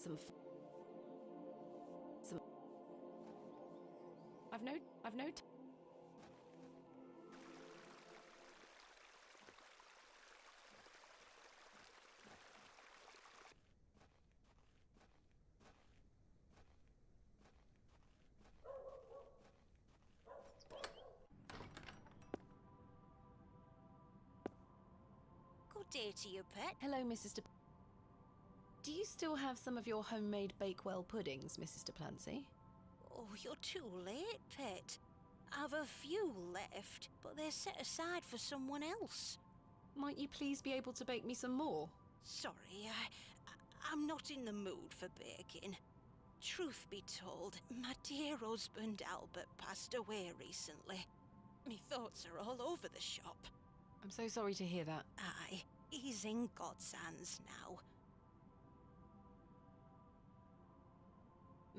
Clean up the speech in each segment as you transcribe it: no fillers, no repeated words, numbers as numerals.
some. I've no. Good day to you, pet. Hello, Mrs. Do you still have some of your homemade Bakewell puddings, Mrs. DePlancy? Oh, you're too late, pet. I've a few left, but they're set aside for someone else. Might you please be able to bake me some more? Sorry, I'm not in the mood for baking. Truth be told, my dear husband Albert passed away recently. Me thoughts are all over the shop. I'm so sorry to hear that. Aye, he's in God's hands now.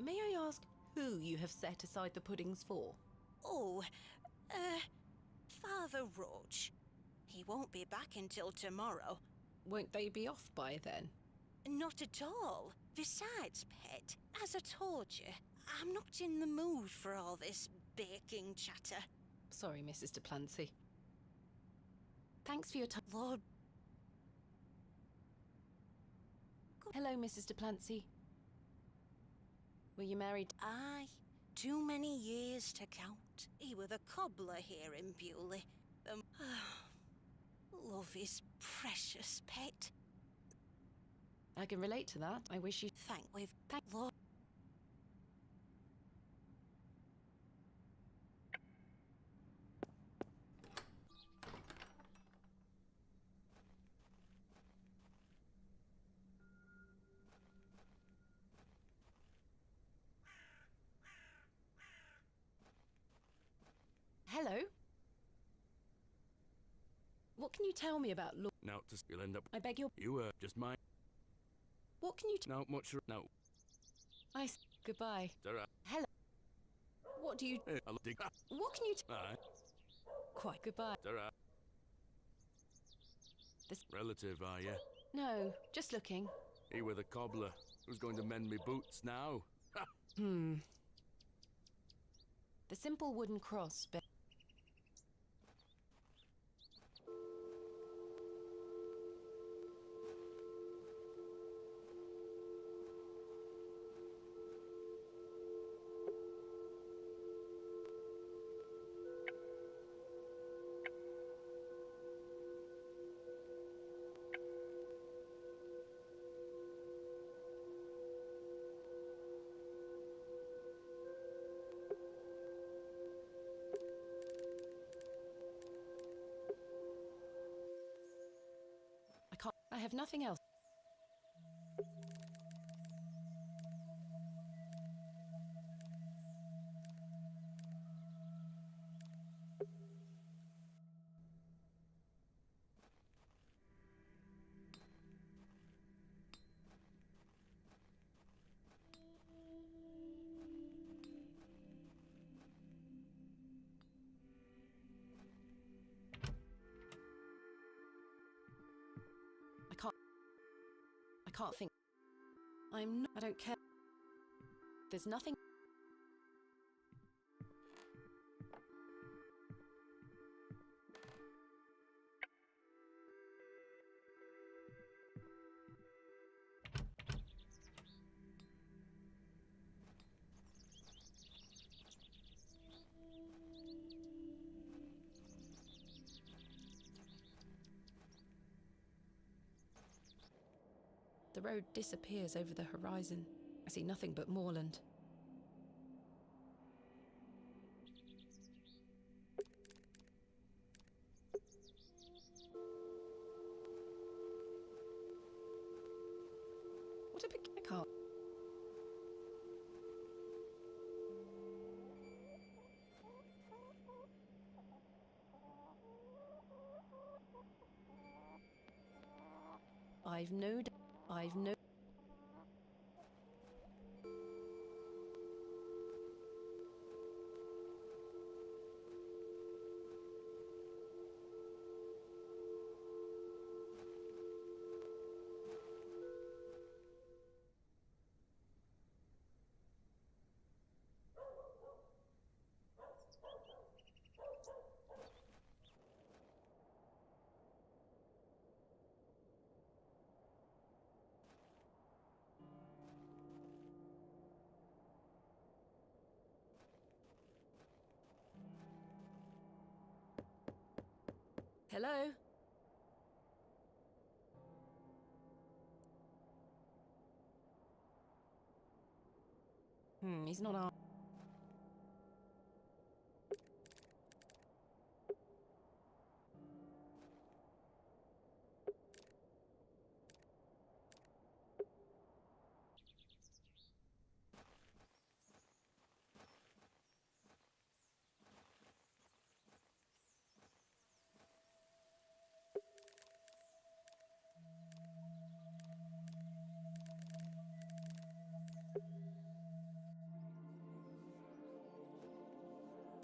May I ask who you have set aside the puddings for? Oh, Father Roach. He won't be back until tomorrow. Won't they be off by then? Not at all. Besides, pet, as I told you, I'm not in the mood for all this baking chatter. Sorry, Mrs. DePlancy. Thanks for your time. Lord... Hello, Mrs. DePlancy. Were you married? Aye, too many years to count. He were the cobbler here in Bewley. Love is precious, pet. I can relate to that. I wish you... Thank Lord. Hello? What can you tell me about Lord... No, you'll end up... I beg your... You, just mind... What can you... No, much... No. Goodbye. Ta-ra. Hello. What do you... I'll dig... What can you... Aye. Quite goodbye. Ta-ra. This... Relative, are you? No, just looking. He were the cobbler. Who's going to mend me boots now? Ha! The simple wooden cross... I have nothing else. I can't think. I don't care. There's nothing. The road disappears over the horizon. I see nothing but moorland. What a big car. I've no... Hello? He's not on.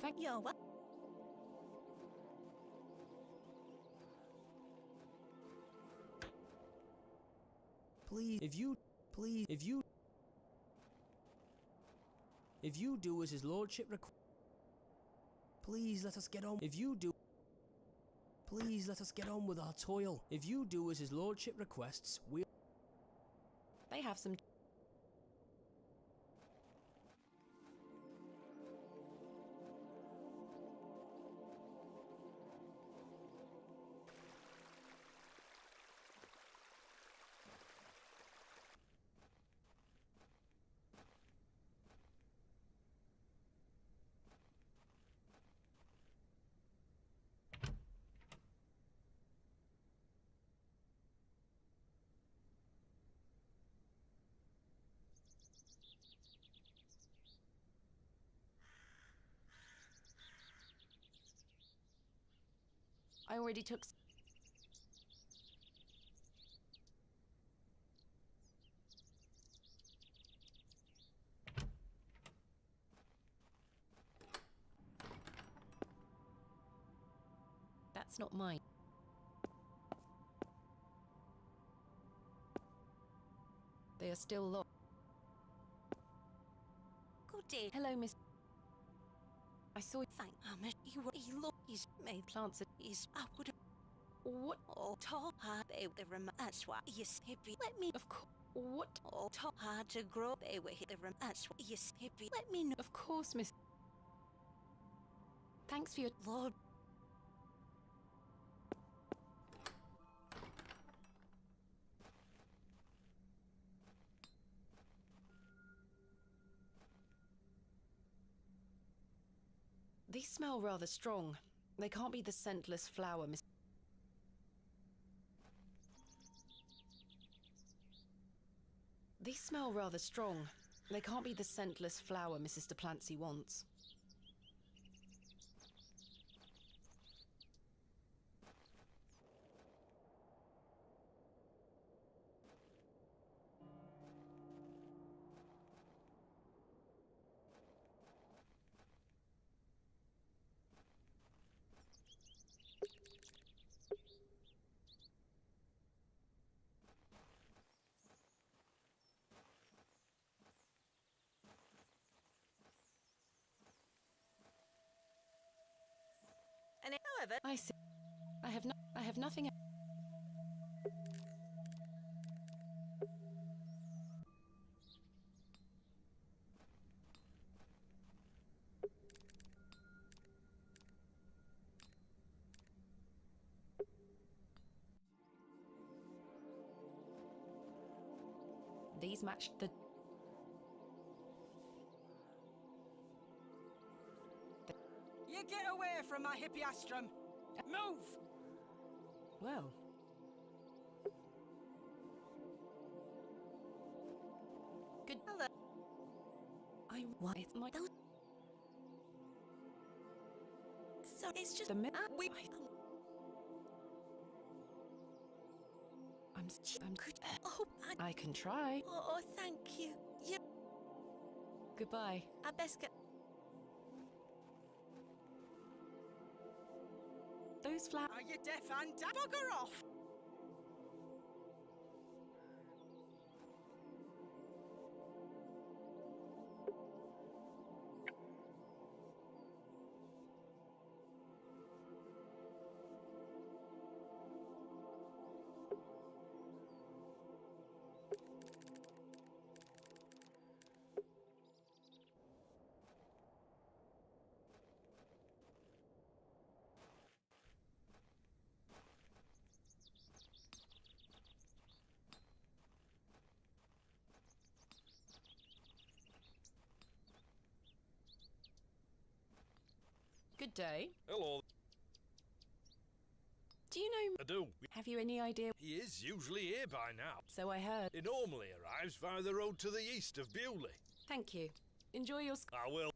Thank You're what? Please, if you do as his lordship requires, please let us get on. Please let us get on with our toil. If you do as his lordship requests, They have some. I already took. That's not mine. They are still locked. Good day. Hello, Miss. I saw Thank Hammer. He's made plants. he's I would What? oh tall hard they that's why you hippie. Let me Of course. What? oh tall hard to grow they were the that's why you hippie. Let me know. Of course, Miss. Thanks for your. Lord. These smell rather strong. They can't be the scentless flower, Miss. These smell rather strong. They can't be the scentless flower Mrs. Duplancy wants. And however I see. I have nothing. These match the. You get away from my hippiastrum! Move! Well. Good. hello. What? It's my. Those so it's just The mi- we I'm could oh I can try. oh thank you. You Goodbye. I best get Those flowers. Are you deaf and bugger off? day. Hello. Do you know... I do. Have you any idea? He is usually here by now. So I heard. He normally arrives via the road to the east of Bewley. Thank you. Enjoy your... I will.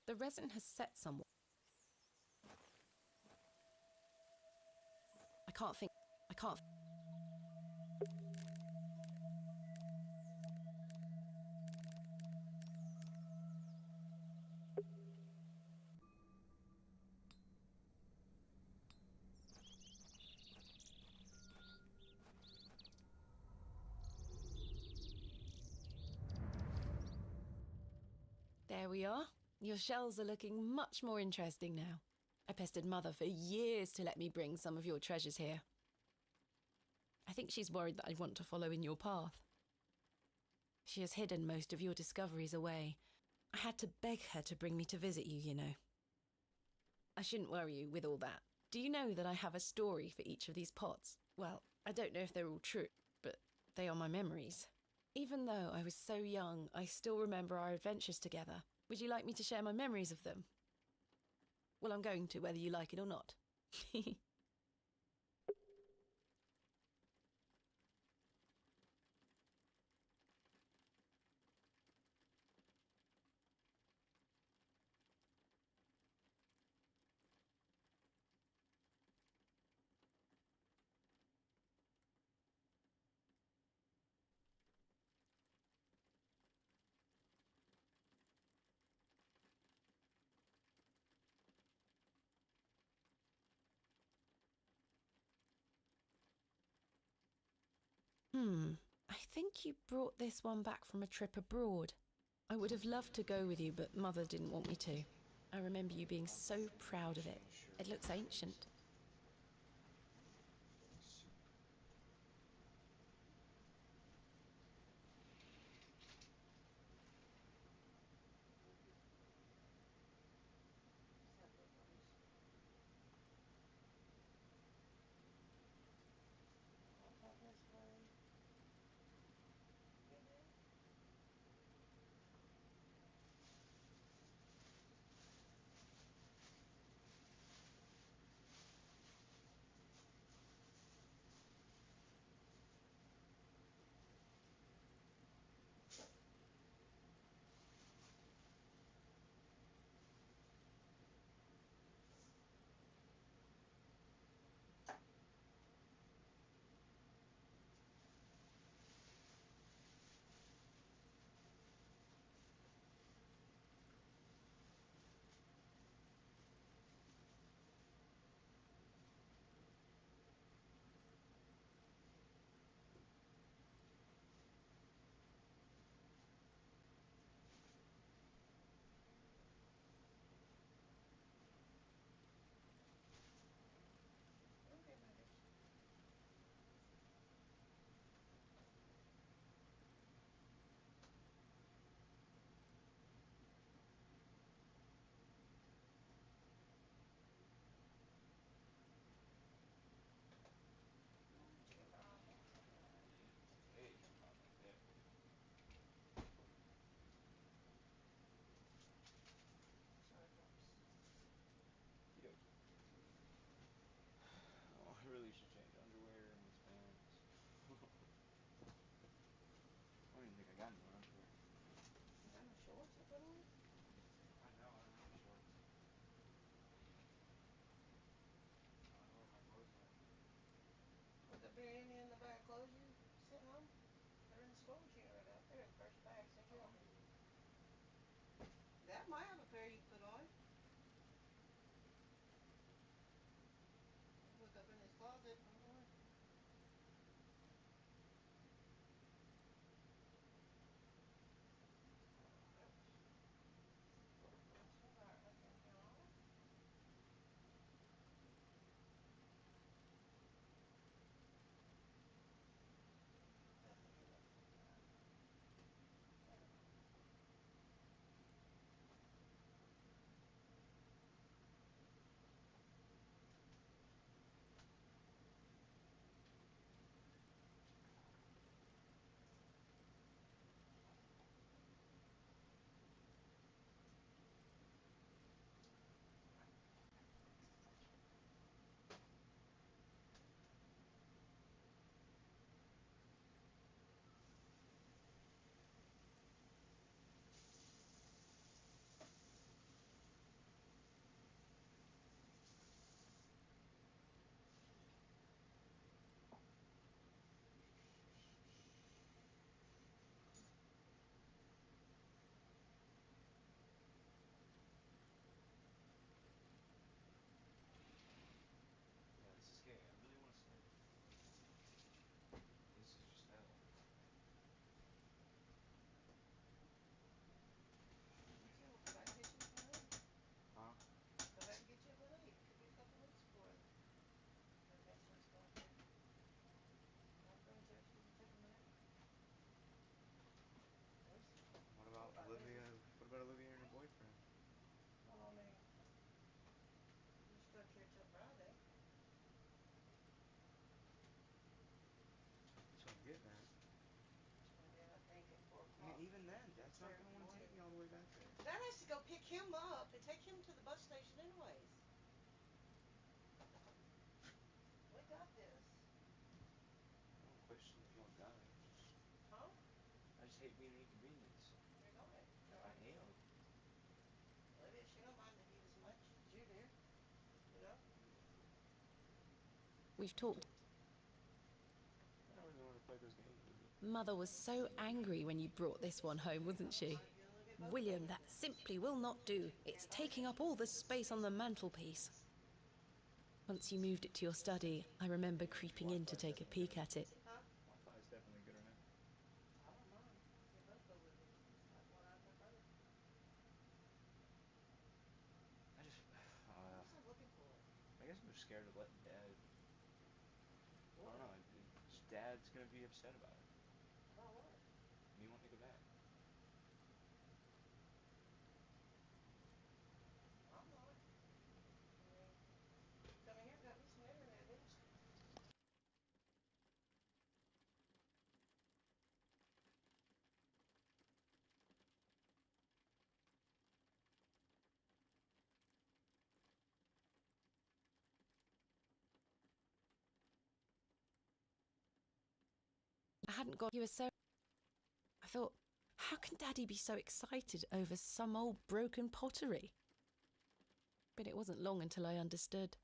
The resin has set somewhat. I can't think. I can't. There we are. Your shells are looking much more interesting now. I pestered Mother for years to let me bring some of your treasures here. I think she's worried that I want to follow in your path. She has hidden most of your discoveries away. I had to beg her to bring me to visit you, you know. I shouldn't worry you with all that. Do you know that I have a story for each of these pots? Well, I don't know if they're all true, but they are my memories. Even though I was so young, I still remember our adventures together. Would you like me to share my memories of them? Well, I'm going to, whether you like it or not. I think you brought this one back from a trip abroad. I would have loved to go with you, but Mother didn't want me to. I remember you being so proud of it. It looks ancient. to go pick him up and take him to the bus station anyways. We got this. I don't question if y'all got it. Huh? I just hate being an inconvenience. You're not. I am. Olivia, she don't mind the heat as much as you do. You know? We've talked. I don't really want to play those games with you. Mother was so angry when you brought this one home, wasn't she? William, that simply will not do. It's taking up all the space on the mantelpiece. Once you moved it to your study, I remember creeping in to take a peek at it. Wi-Fi is definitely gooder now. I don't mind. They both go with it. That's what I prefer. I just, What's I'm looking for? I guess I'm just scared of letting Dad. I don't know. Dad's gonna be upset about it. About what? Me wanting to go back. I'm not. I mean, coming here got me some internet news. I hadn't got you a so. I thought, how can Daddy be so excited over some old broken pottery? But it wasn't long until I understood.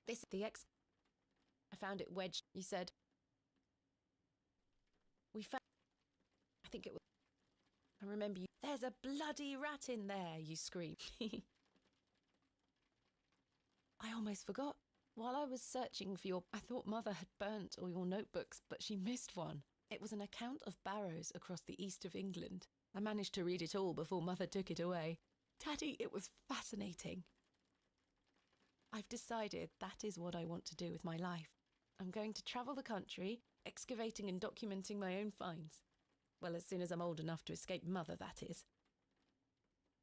This is the I found it wedged. You said. We found. I think it was. I remember you. There's a bloody rat in there, you screamed. I almost forgot. While I was searching for I thought Mother had burnt all your notebooks, but she missed one. It was an account of barrows across the east of England. I managed to read it all before Mother took it away. Daddy, it was fascinating. I've decided that is what I want to do with my life. I'm going to travel the country, excavating and documenting my own finds. Well, as soon as I'm old enough to escape Mother, that is.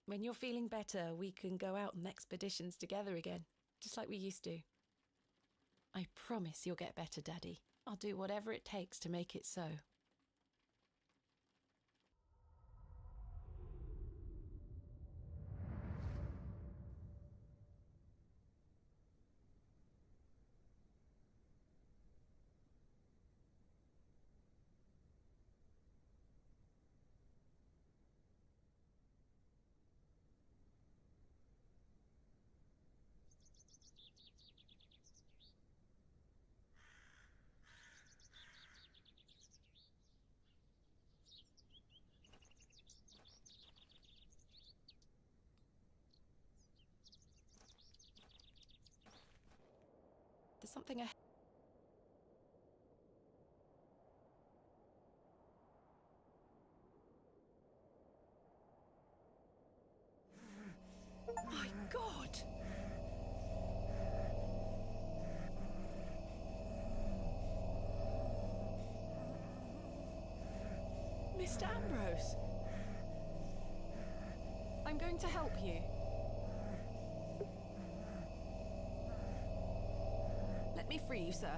When you're feeling better, we can go out on expeditions together again, just like we used to. I promise you'll get better, Daddy. I'll do whatever it takes to make it so. There's something ahead. My God! Mr. Ambrose! I'm going to help you. Let me free you, sir.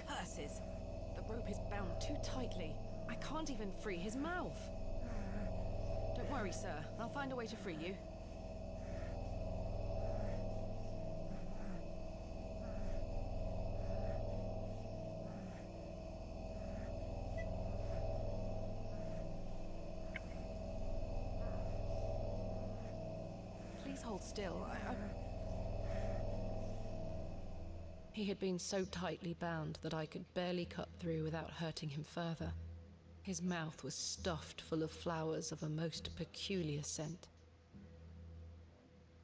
Curses! The rope is bound too tightly. I can't even free his mouth. Don't worry, sir. I'll find a way to free you. Please hold still. He had been so tightly bound that I could barely cut through without hurting him further. His mouth was stuffed full of flowers of a most peculiar scent.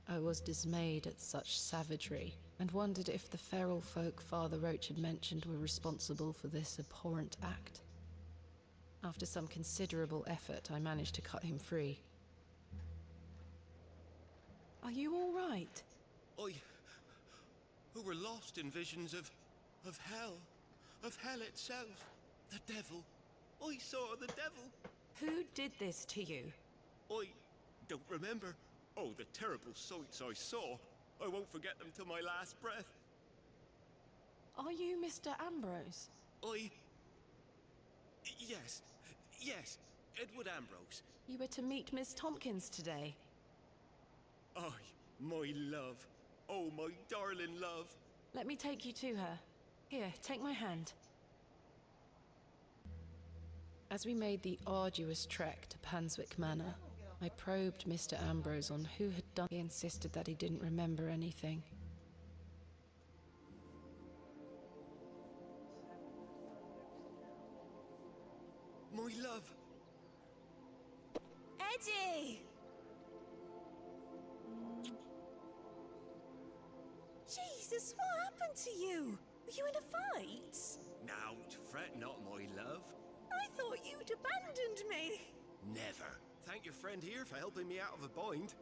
I was dismayed at such savagery and wondered if the feral folk Father Roach had mentioned were responsible for this abhorrent act. After some considerable effort, I managed to cut him free. Are you all right? Who were lost in visions of hell itself, the devil. I saw the devil. Who did this to you? I don't remember. Oh, the terrible sights I saw. I won't forget them till my last breath. Are you Mr. Ambrose? Yes, Edward Ambrose. You were to meet Miss Tompkins today. My love. Oh, my darling love. Let me take you to her. Here, take my hand. As we made the arduous trek to Panswick Manor, I probed Mr. Ambrose on who had done. He insisted that he didn't remember anything. My love. Eddie! Jesus, what happened to you? Were you in a fight? Now, fret not, my love. I thought you'd abandoned me. Never. Thank your friend here for helping me out of a bind.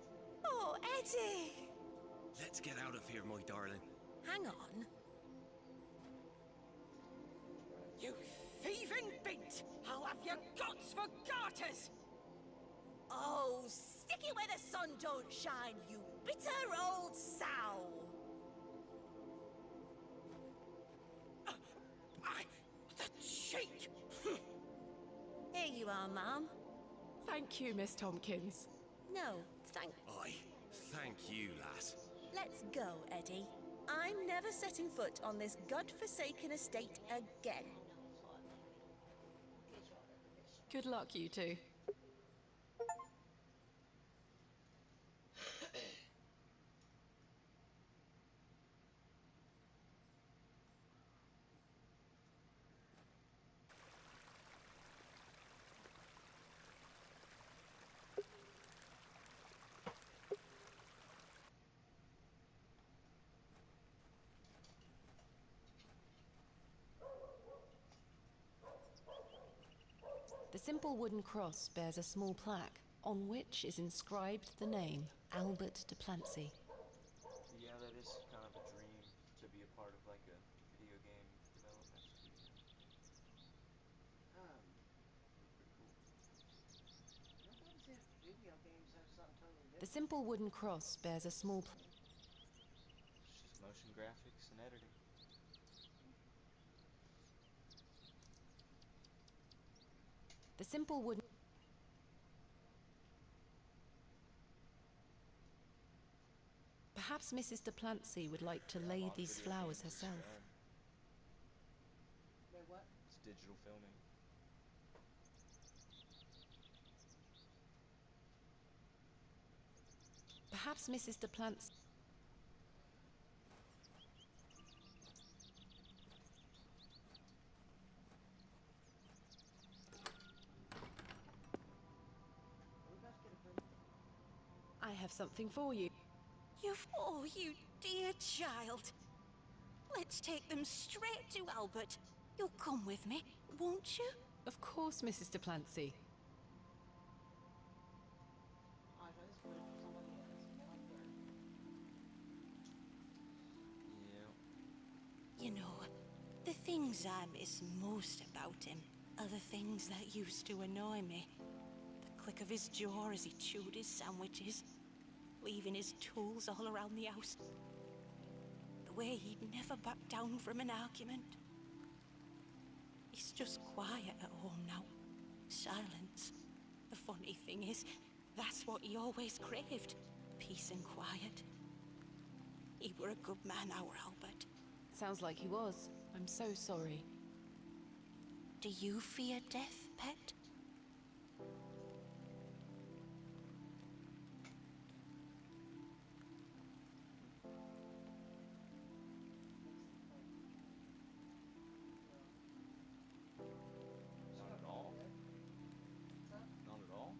Oh, Eddie! Let's get out of here, my darling. Hang on. You thieving beast! I'll have your guts for garters! Oh, stick it where the sun don't shine, you bitter old sow! The cheek! Here you are, Mum. Thank you, Miss Tompkins. No, thank... Thank you, lass. Let's go, Eddie. I'm never setting foot on this godforsaken estate again. Good luck, you two. The simple wooden cross bears a small plaque, on which is inscribed the name Albert de Plancy. Yeah, that is kind of a dream to be a part of like a video game development studio. Pretty cool. Video games have something totally The different. simple wooden cross bears a small It's just motion graphics and editing. The simple wooden... Perhaps Mrs. de Plancy would like to lay Long these video flowers games are herself. done. Wait, what? It's digital filming. Perhaps Mrs. de Plancy... I have something for you. Oh, you dear child. Let's take them straight to Albert. You'll come with me, won't you? Of course, Mrs. de Plancy. I try this footage for somebody else. Yeah. You know, the things I miss most about him are the things that used to annoy me. The click of his jaw as he chewed his sandwiches, leaving his tools all around the house. The way he'd never back down from an argument. He's just quiet at home now. Silence. The funny thing is, that's what he always craved. Peace and quiet. He were a good man, our Albert. Sounds like he was. I'm so sorry. Do you fear death, pet? Not at all. Not at all.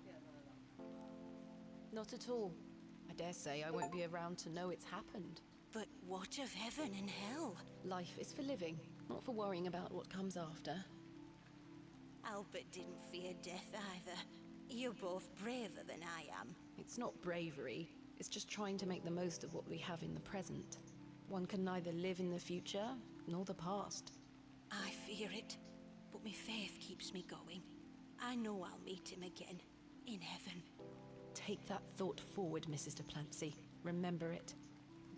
Yeah, no. Not at all. I dare say I won't be around to know it's happened. But what of heaven and hell? Life is for living, not for worrying about what comes after. Albert didn't fear death either. You're both braver than I am. It's not bravery, it's just trying to make the most of what we have in the present. One can neither live in the future, nor the past. I fear it, but my faith keeps me going. I know I'll meet him again, in heaven. Take that thought forward, Mrs. de Plancy. Remember it.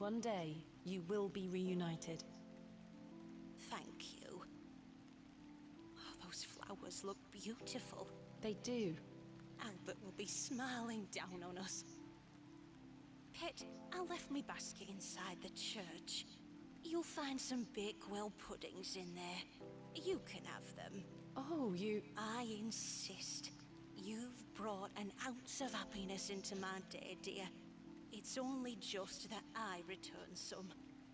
One day, you will be reunited. Thank you. Oh, those flowers look beautiful. They do. Albert will be smiling down on us. Pet, I left me basket inside the church. You'll find some Bakewell puddings in there. You can have them. Oh, you... I insist. You've brought an ounce of happiness into my day, dear. It's only just that I return some.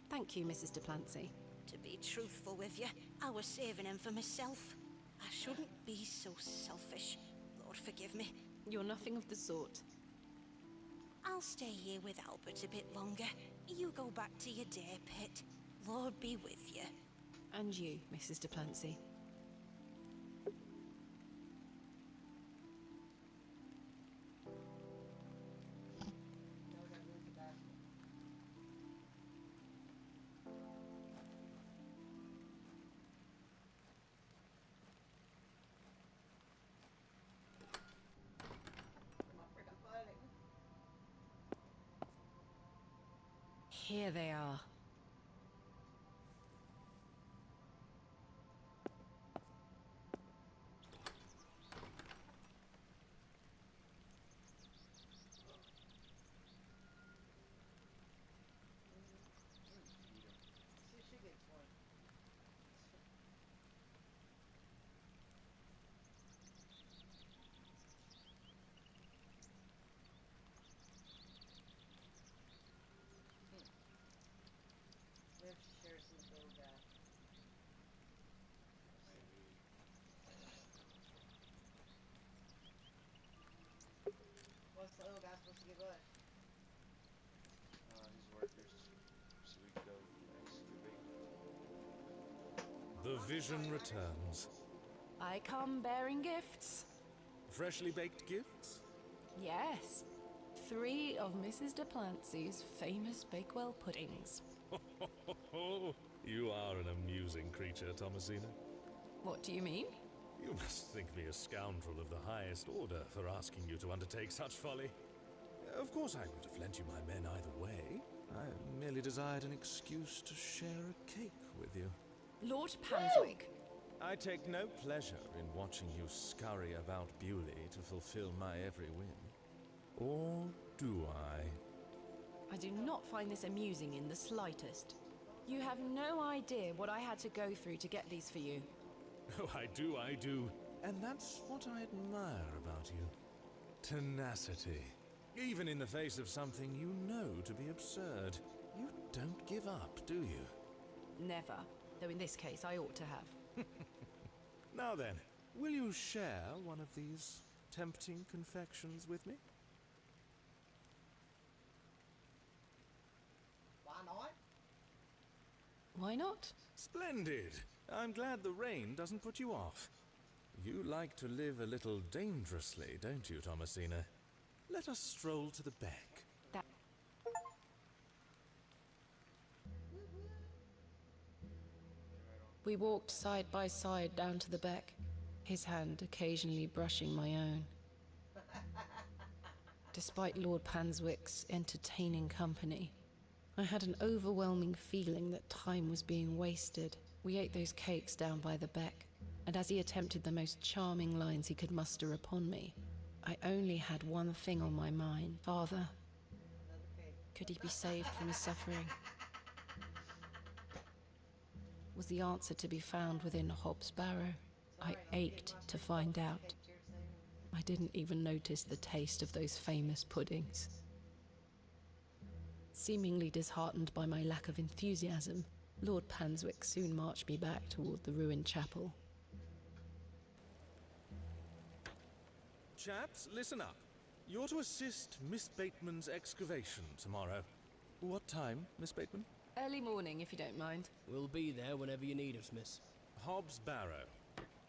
Thank you, Mrs. Duplancy. To be truthful with you, I was saving them for myself. I shouldn't be so selfish. Lord forgive me. You're nothing of the sort. I'll stay here with Albert a bit longer. You go back to your day, Pet. Lord be with you. And you, Mrs. Duplancy. Here they are. See if she gets one. Maybe she shares some with the little guy. What's the little guy supposed to give us? His workers, so we can go excavate. The vision returns. I come bearing gifts. Freshly baked gifts? Yes. 3 of Mrs. Duplancy's famous Bakewell puddings. You are an amusing creature, Thomasina. What do you mean? You must think me a scoundrel of the highest order for asking you to undertake such folly. Of course I would have lent you my men either way. I merely desired an excuse to share a cake with you. Lord Panswick. I take no pleasure in watching you scurry about Bewley to fulfill my every whim. Or do I? I do not find this amusing in the slightest. You have no idea what I had to go through to get these for you. Oh, I do. And that's what I admire about you. Tenacity. Even in the face of something you know to be absurd. You don't give up, do you? Never. Though in this case, I ought to have. Now then, will you share one of these tempting confections with me? Why not? Why not? Splendid! I'm glad the rain doesn't put you off. You like to live a little dangerously, don't you, Thomasina? Let us stroll to the beck. That... We walked side by side down to the beck, his hand occasionally brushing my own. Despite Lord Panswick's entertaining company, I had an overwhelming feeling that time was being wasted. We ate those cakes down by the beck, and as he attempted the most charming lines he could muster upon me, I only had one thing on my mind. Father, Another cake. could he be saved from his suffering? Was the answer to be found within Hobbs Barrow? I ached to find out. I didn't even notice the taste of those famous puddings. Seemingly disheartened by my lack of enthusiasm, Lord Panswick soon marched me back toward the ruined chapel. Chaps, listen up. You're to assist Miss Bateman's excavation tomorrow. What time, Miss Bateman? Early morning, if you don't mind. We'll be there whenever you need us, miss. Hobbs Barrow.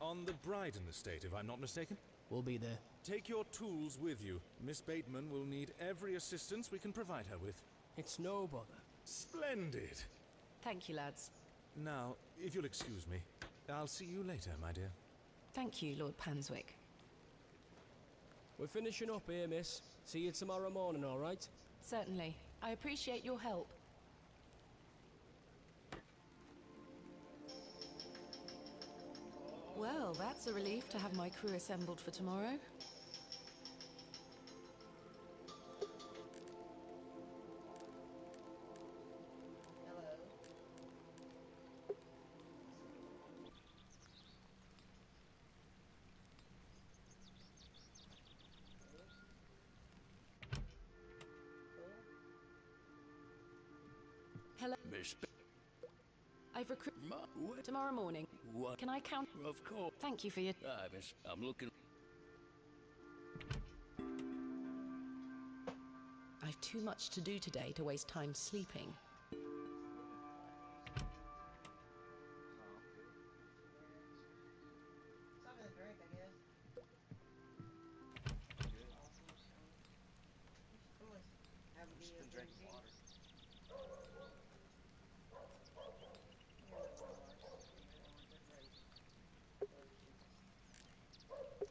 On the Bryden estate, if I'm not mistaken. We'll be there. Take your tools with you. Miss Bateman will need every assistance we can provide her with. It's no bother. Splendid! Thank you, lads. Now, if you'll excuse me, I'll see you later, my dear. Thank you, Lord Panswick. We're finishing up here, miss. See you tomorrow morning, all right? Certainly. I appreciate your help. Well, that's a relief to have my crew assembled for tomorrow. Hello. Hello. Miss I've recruited what? tomorrow morning. What? Can I count? Of course. Thank you for your... Miss, I'm looking. I've too much to do today to waste time sleeping. Something to drink, I guess. Good. Awesome. I'm gonna have a I've just video been drinking drinking. water. You're the worst. You're the ones that break. Yeah. Oh, it's like this, it's like this. What a peculiar... I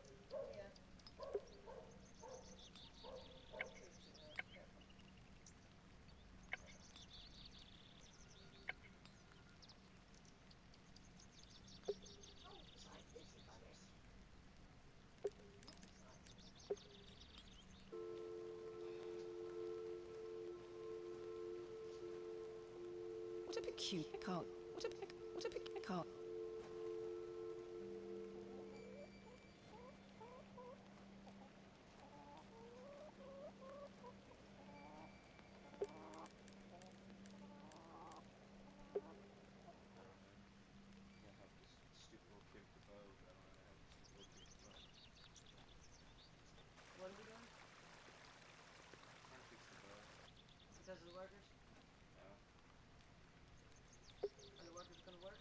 can't... What a... I can't... I have this stupid little kid with the bow, but I don't know how to have this stupid little kid with the bow. What are we doing? Trying to fix the bow. Because of the workers? No. Are the workers gonna work?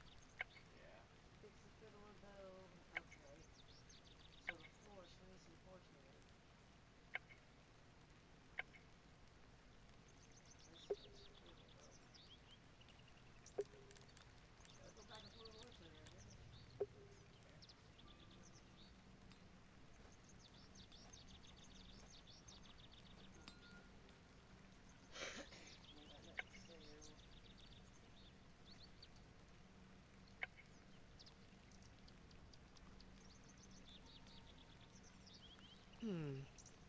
Yeah. Fix the fiddle or bow. Okay. So the force, we need some force here. Let's fix the fiddle bow. Gotta go back and pull the horse in there, I guess.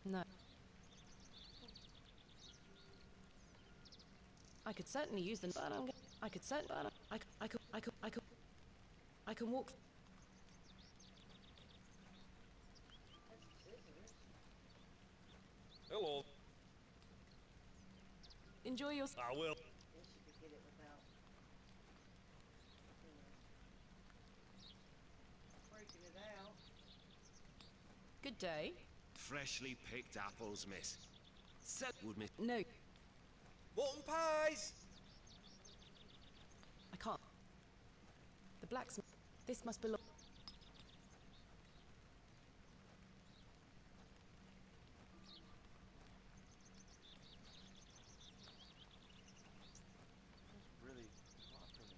No. I could certainly use them, but I'm gonna... I could certainly... I can walk... That's scissors. Hello. Enjoy your... I will. Guess you could get it without, you know, breaking it out. Good day. Freshly picked apples, miss. Sell would miss. No, Mutton pies! I can't. The blacksmith... This must belong... It's really hot for me.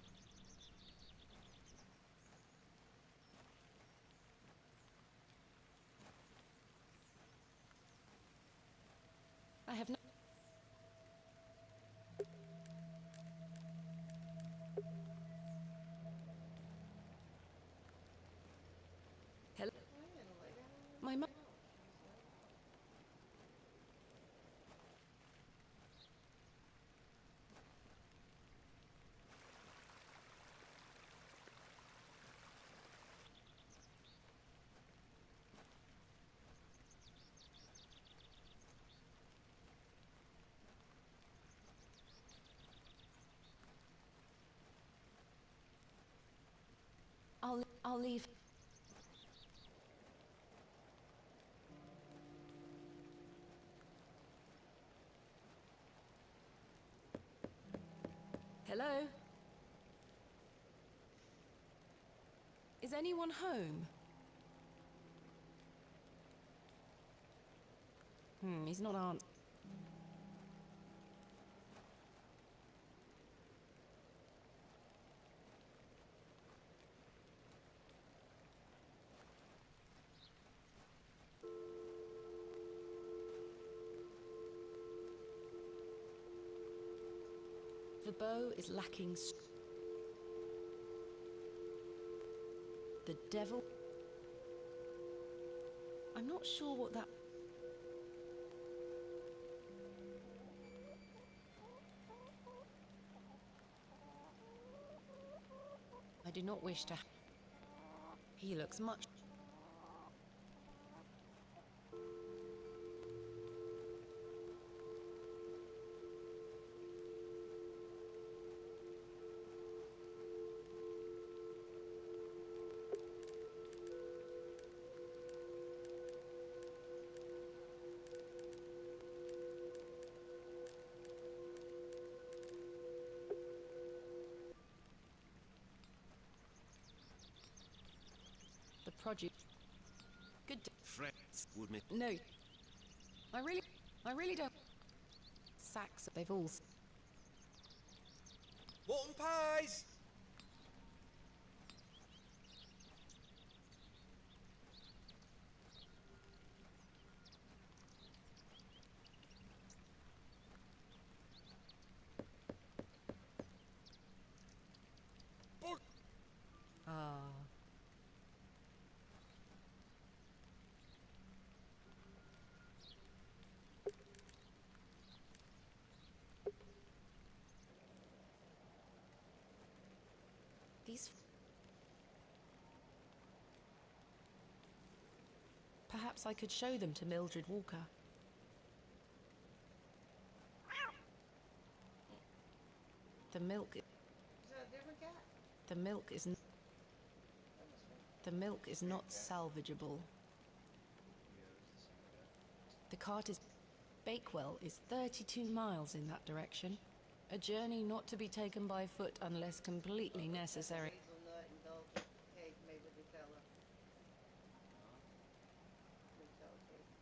I have no... Hello? My mum... I'll leave. Hello? Is anyone home? He's not answering. The bow is lacking. The devil? I'm not sure what that... I do not wish to... He looks much... The produce... Good... Friends would make No. I really don't... Sacks, they've all... Walton pies! Ah. These... Perhaps I could show them to Mildred Walker. The milk... Is that a different cat? The milk is... That must be. The milk is not salvageable. The cart is... Bakewell is 32 miles in that direction. A journey not to be taken by foot unless completely necessary. Hazelnut indulgent cake made with Nutella. Nutella cake.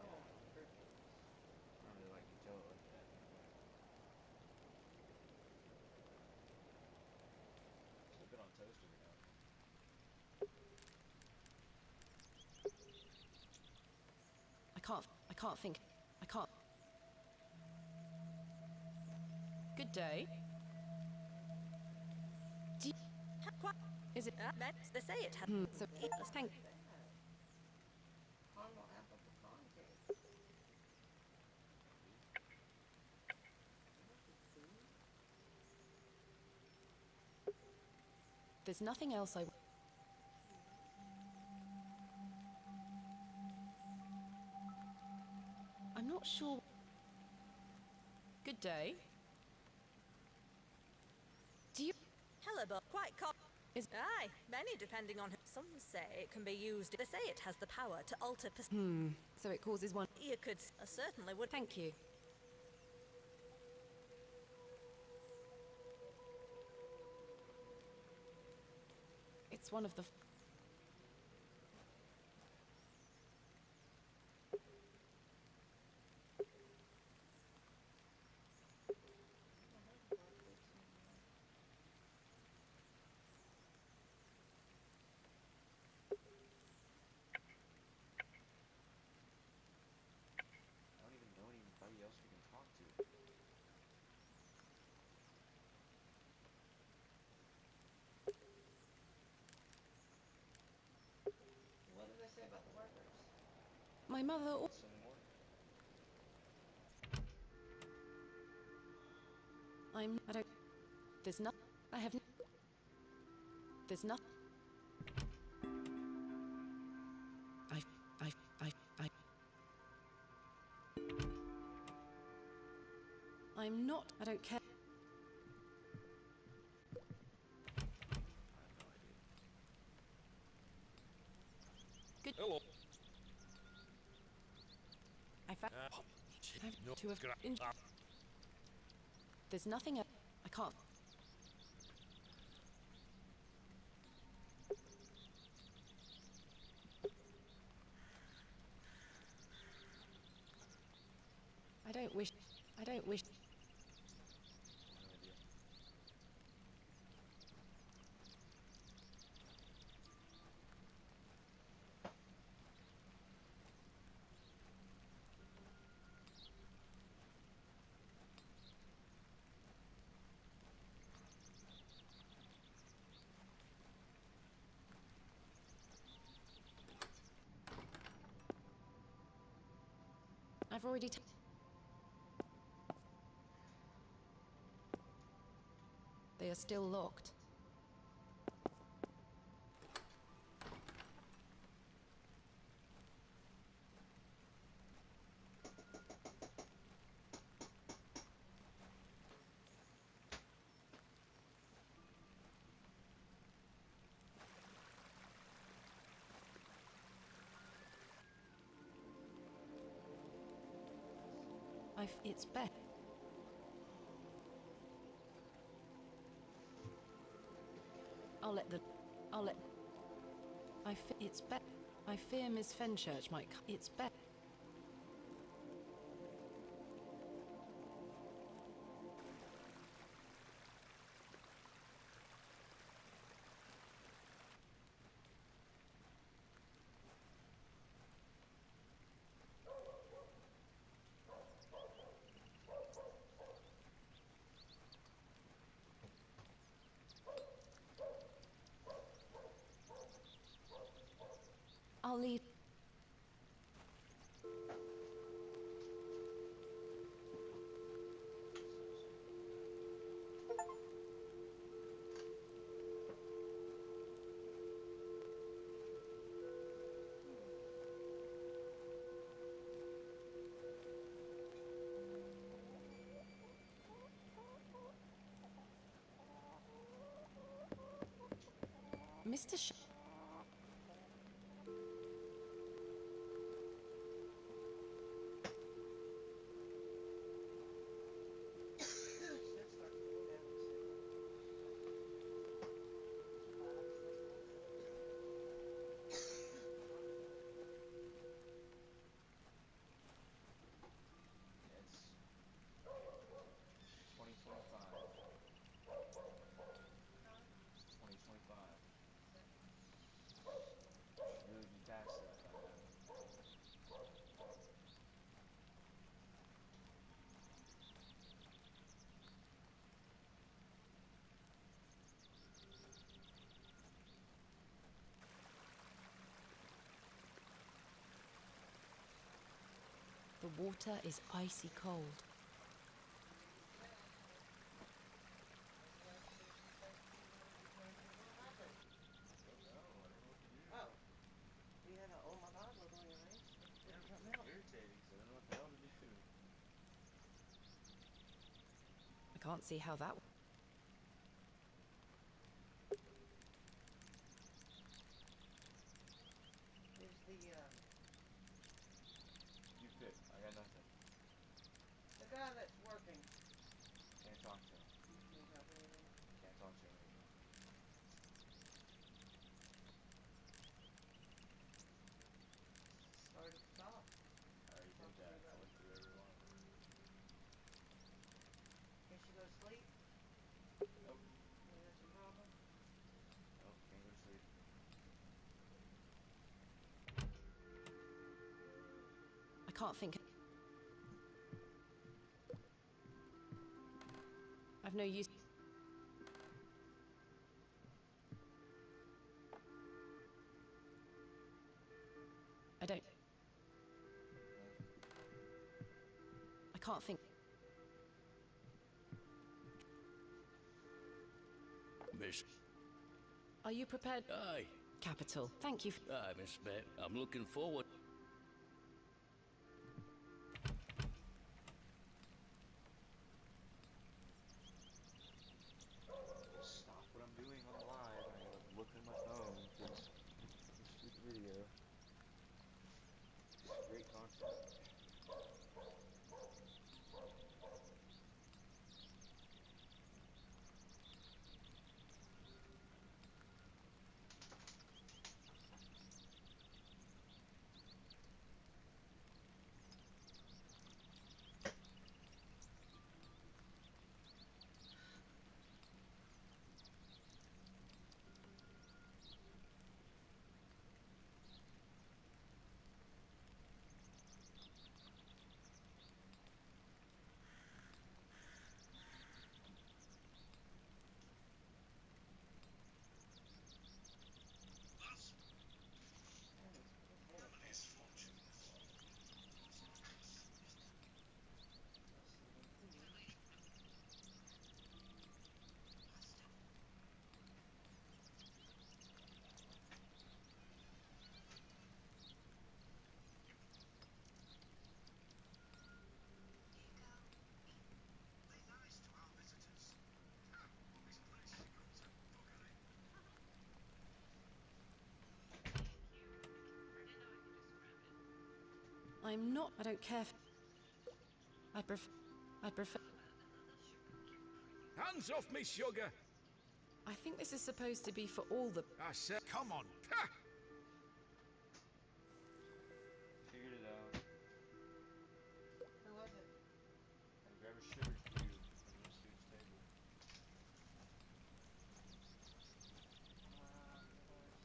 Oh, perfect. I don't really like Nutella like that. Slip it on toast every now and then. I can't think. I can't. Good day. Is it? They say it has. So, thank. Caramel apple pecan cake. There's nothing else I... I'm not sure... Good day. Do you... Hellebore, quite Is... Aye, many depending on... Some say it can be used... They say it has the power to alter... So it causes one... You could... certainly would... Thank you. It's one of the... I don't even know anybody else we can talk to. What did they say about the workers? My mother... Some more. I don't... There's not... I have... There's not... I'm not... I don't care... Good... Hello. I found... No, to have... There's nothing else... I can't... I don't wish... I don't wish... No idea. I've already They are still locked. It's Beth. I'll let. It's Beth. I fear Miss Fenchurch might. It's Beth. I'll leave. Mr. It's 2025. 2025. Should really be past that by now. The water is icy cold. Oh. You had an oh my god look on your face. Yeah, it's irritating, so I don't know what the hell to do. I can't see how that. Is the You pick. I got nothing. guy that's working. Can't talk to him. Can you help anything? Can't talk to him anymore. Start at the top. I already did that. I went through every one of them. Guess you go to sleep? Nope. You got some problem? Nope. Can't go to sleep. I can't think. I've no use. I don't. I can't think. Miss. Are you prepared? Aye. Capital. Thank you. Aye, Miss Bet. I'm looking forward. Stop what I'm doing on the live. I gotta look at my phone because this stupid video. It's great content. I'm not. I don't care. I prefer. I prefer. Hands off me, sugar! I think this is supposed to be for all the. I said, come on. Ha! Figured it out. Who was it? And grab a sugar cube from this dude's table. Of course.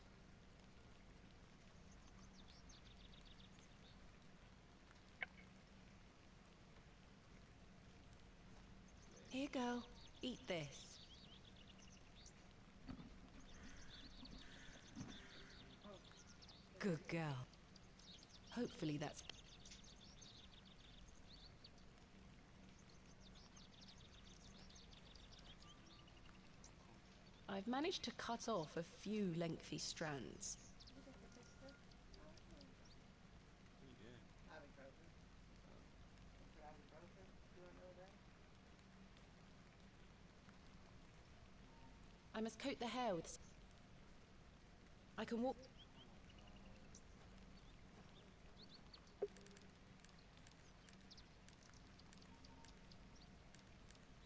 Here, girl. Eat this. Good girl. Hopefully that's. I've managed to cut off a few lengthy strands. You got the pistol? Who did? Ibuprofen. For ibuprofen? You don't know that? I must coat the hair with. I can walk.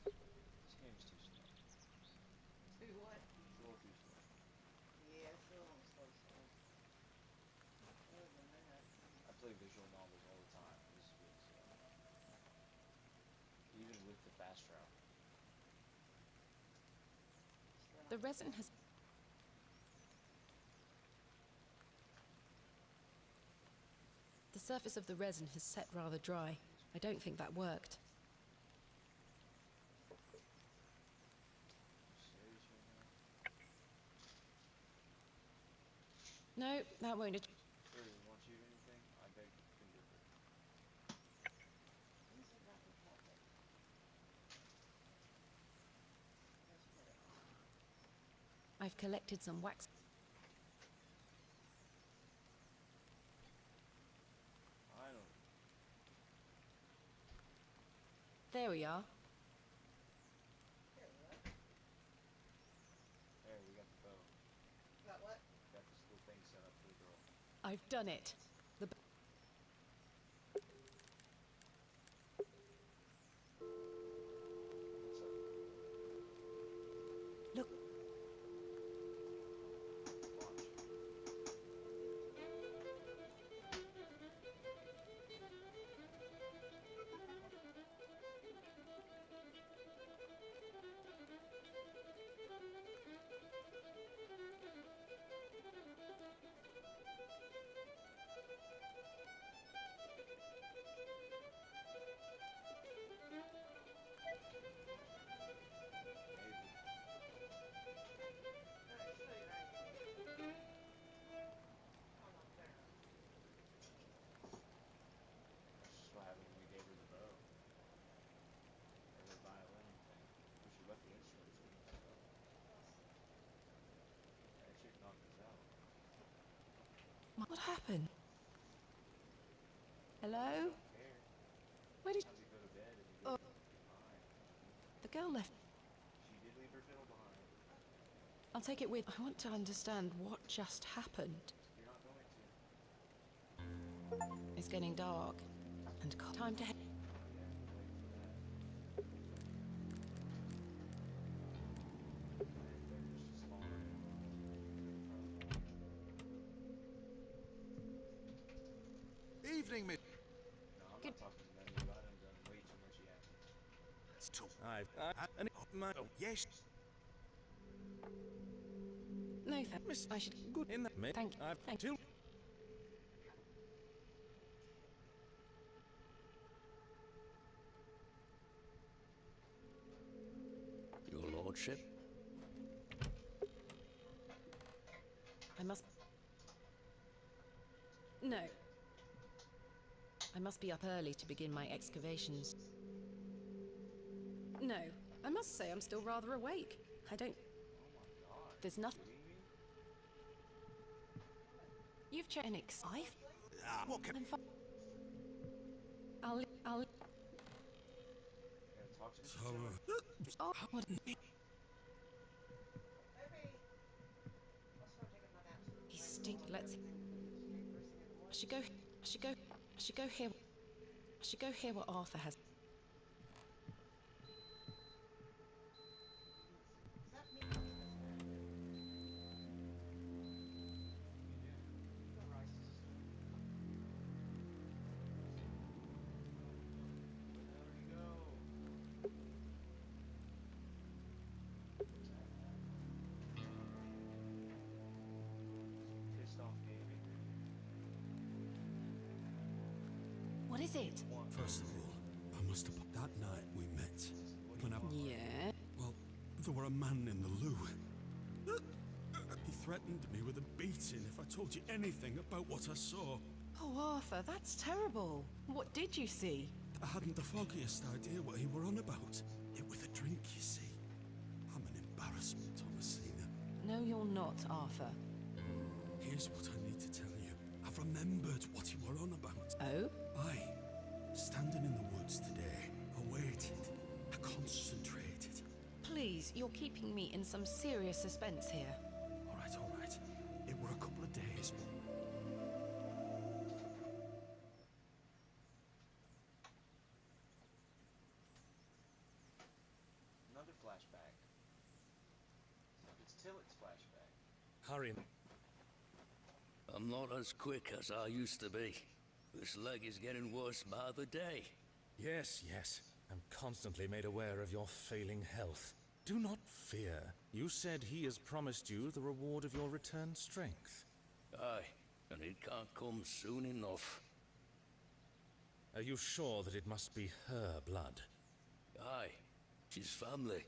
This game's too slow. Do what? It's a little too slow. Yeah, it's still on slow. Other than that, I play visual novels all the time. This is really slow. Even with the fast travel. The resin has. The surface of the resin has set rather dry. I don't think that worked. Serious right No, now? that won't. Sure, you want you anything? I beg you can differ. these are not the topic. Let's put it on. I've collected some wax. I don't. There we are. Here, what? There, we got the bow. Got what? Got this little thing set up for the girl. I've done it. The. What's up? Look. Watch. Maybe. Alright, show you right. Come on, Barrow. That's just what happened when we gave her the bow. Or the violin thing. But she left the instruments with us, so. That chick knocked us out. What happened? Hello? Don't care. Where did Sometimes you go to bed and you Oh. leave it behind. the girl left? She did leave her fiddle behind. I'll take it with. I want to understand what just happened. You're not going to. It's getting dark, and time to head. Yeah, we're waiting for that. And there's just farm. Evening, Miss. No, I'm Good. not talking to none of you. I done done way too much yakking. Yes, No, thanks. I should. Good in that. Thank you. Thank you. Your lordship? I must. No. I must be up early to begin my excavations. No, I must say I'm still rather awake. I don't. Oh my god. There's nothing. Kidding me? You've checked an ex-wife? what can And I'll. You gotta talk to Mr. Tiller. Oh, what? Maybe. I'll start taking my naps. He stink. Let's. I should go. I should go hear. I should go hear what Arthur has. Does that mean he doesn't have to? The rice is There we go. Pissed off Davy. What is it? First of all, I must have. That night we met. When I. Yeah. Well, there were a man in the loo. He threatened me with a beating if I told you anything about what I saw. Oh, Arthur, that's terrible. What did you see? I hadn't the foggiest idea what he were on about. It was a drink, you see. I'm an embarrassment, Thomasina. No, you're not, Arthur. Here's what I need to tell you. I've remembered what he were on about. Oh? Standing in the woods today, I waited. I concentrated. Please, you're keeping me in some serious suspense here. All right. It were a couple of days. Another flashback. It's Tillet's flashback. Hurry. I'm not as quick as I used to be. This leg is getting worse by the day. Yes. I'm constantly made aware of your failing health. Do not fear. You said he has promised you the reward of your returned strength. Aye, and it can't come soon enough. Are you sure that it must be her blood? Aye, she's family.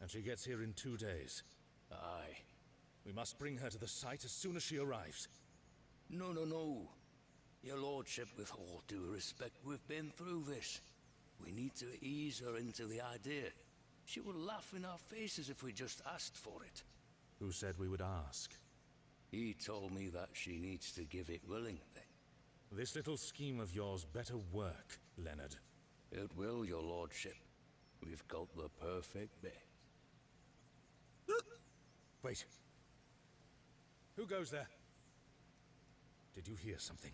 And she gets here in 2 days? Aye. We must bring her to the site as soon as she arrives. No. Your lordship, with all due respect, we've been through this. We need to ease her into the idea. She would laugh in our faces if we just asked for it. Who said we would ask? He told me that she needs to give it willingly. This little scheme of yours better work, Leonard. It will, your lordship. We've got the perfect bit. Wait. Who goes there? Did you hear something?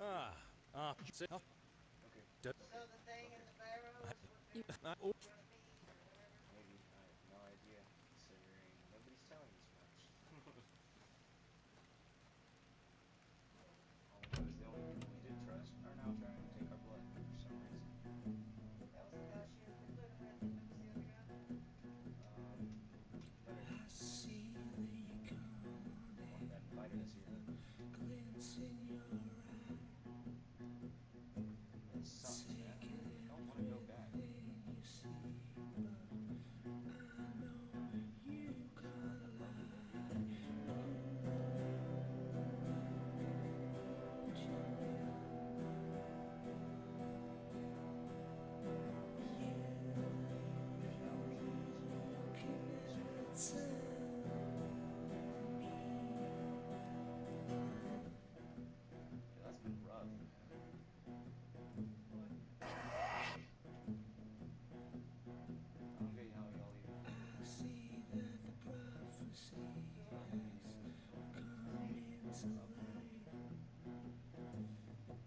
Okay. So the thing in the barrow is what Oh. Maybe. I have no idea, considering nobody's telling us much. All we know is the only people we did trust are now trying to take our blood for some reason. that was the guy she was with, and then it was the other guy. Better I see that you come the one that invited us here. glance in your eye. It's something, man. I don't want to go back. You see, but I know you can't Yeah, that's been rough, man. I don't get how y'all even. see that the prophecy has come into light.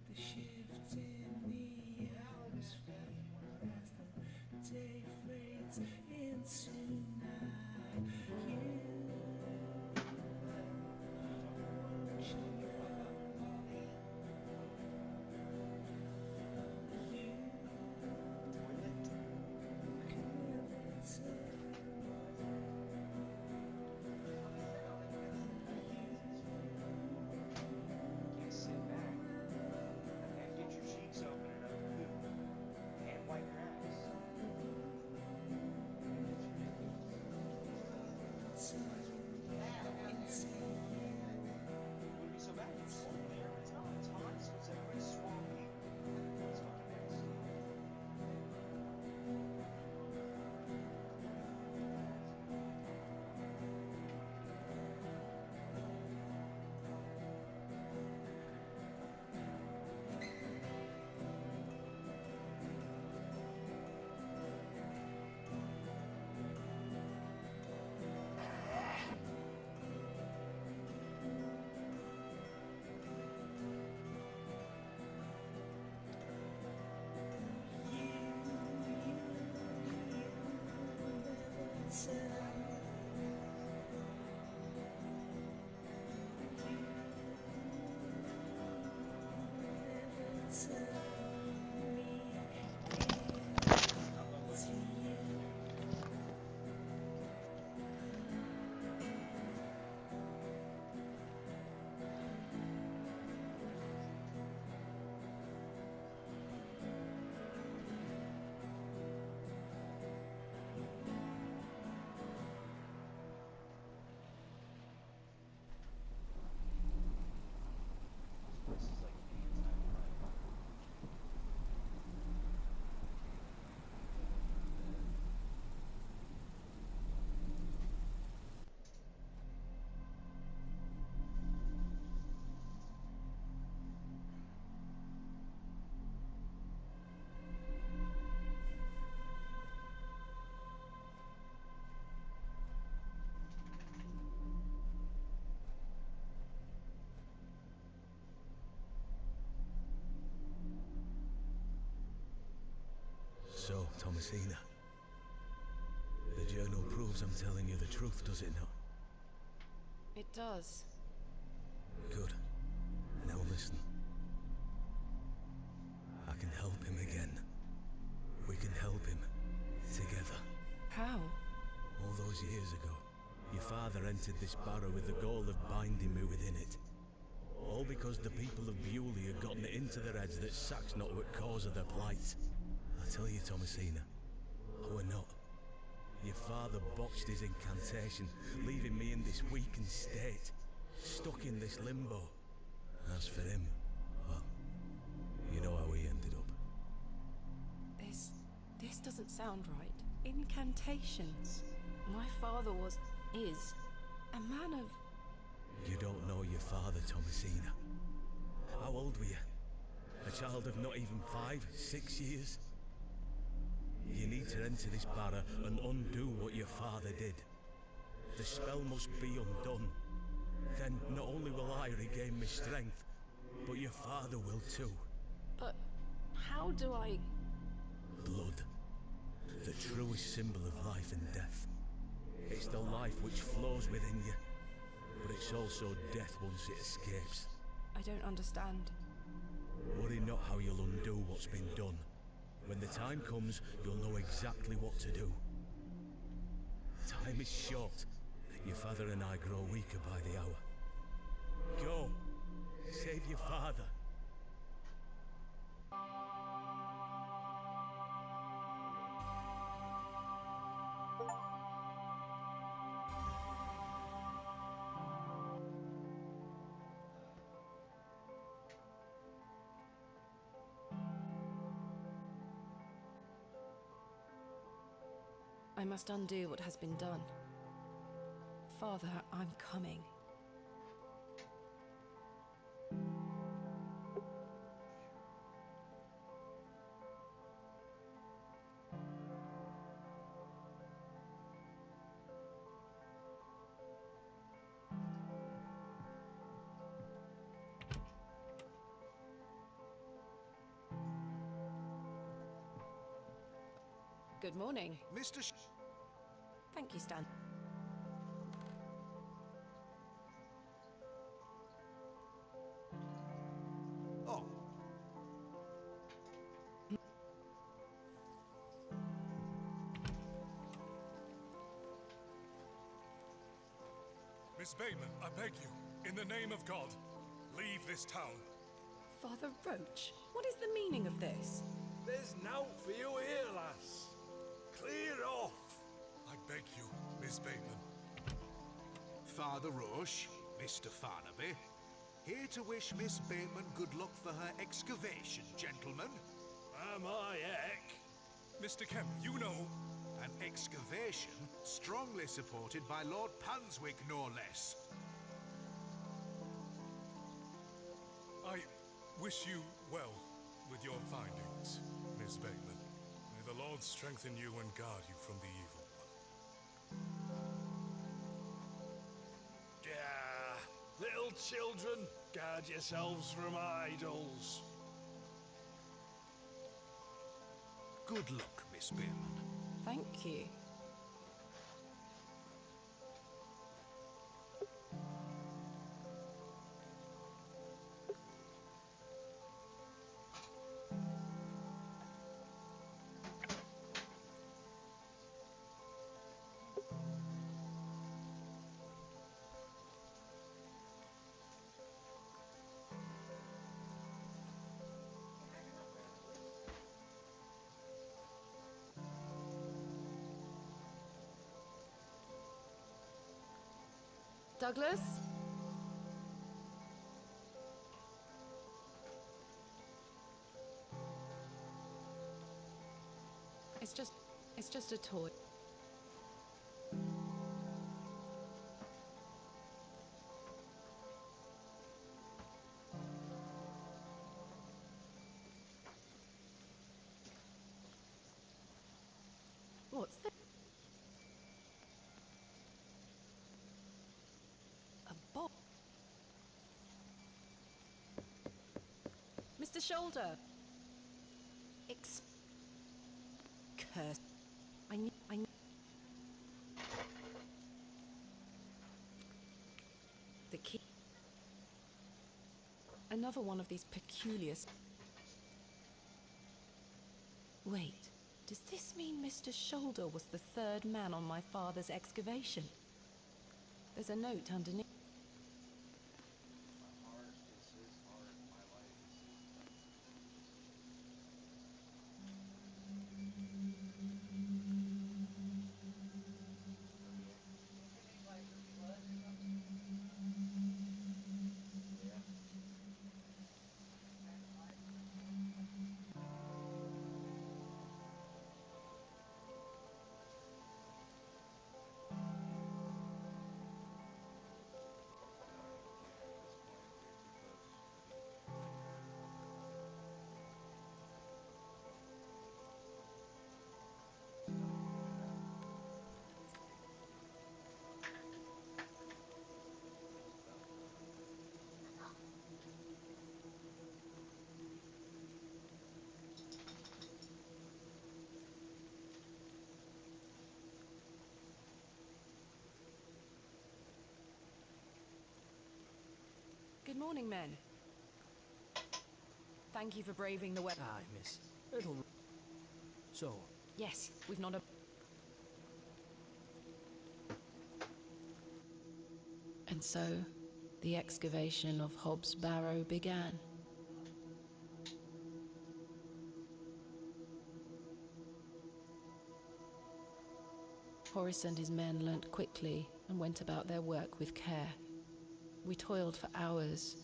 The shift in the atmosphere as the day fades into night. You can't sit back and get your cheeks open enough to poop and wipe your ass. It wouldn't be so bad. It's cold here. It's not. It's hot. So it's everybody's swampy. It's fucking nasty. So, Thomasina, the journal proves I'm telling you the truth, does it not? It does. Good. Now listen. I can help him again. We can help him. Together. How? All those years ago, your father entered this barrow with the goal of binding me within it. All because the people of Bewley had gotten it into their heads that Sack's not what cause of their plight. I tell you, Thomasina, I were not. Your father botched his incantation, leaving me in this weakened state, stuck in this limbo. As for him, well, you know how he ended up. This doesn't sound right. Incantations. My father is a man of... You don't know your father, Thomasina. How old were you? A child of not even 5, 6 years? You need to enter this barrow and undo what your father did. The spell must be undone. Then not only will I regain my strength, but your father will too. But how do I... Blood. The truest symbol of life and death. It's the life which flows within you, but it's also death once it escapes. I don't understand. Worry not how you'll undo what's been done. When the time comes, you'll know exactly what to do. Time is short. Your father and I grow weaker by the hour. Go. Save your father. I must undo what has been done. Father, I'm coming. Good morning. Thank you, Stan. Oh. Miss Bateman, I beg you, in the name of God, leave this town. Father Roach, what is the meaning of this? There's nought for you here, lass. Clear off. I beg you, Miss Bateman. Father Roche, Mr. Farnaby, here to wish Miss Bateman good luck for her excavation, gentlemen. Am I heck? Mr. Kemp, you know... An excavation strongly supported by Lord Panswick, no less. I wish you well with your findings, Miss Bateman. May the Lord strengthen you and guard you from the evil one. Little children, guard yourselves from idols. Good luck, Miss Bateman. Thank you. Douglas? It's just a toy. What's this? A box. Mr. Shoulder. The key. Another one of these peculiar. Wait, does this mean Mr. Shoulder was the third man on my father's excavation? There's a note underneath. My heart is his heart. My life is his life. Yeah. Good morning, men. Thank you for braving the weather. Aye, miss. It'll... So, Yes, we've not a... And so, the excavation of Hobbs Barrow began. Horace and his men learnt quickly and went about their work with care. We toiled for hours,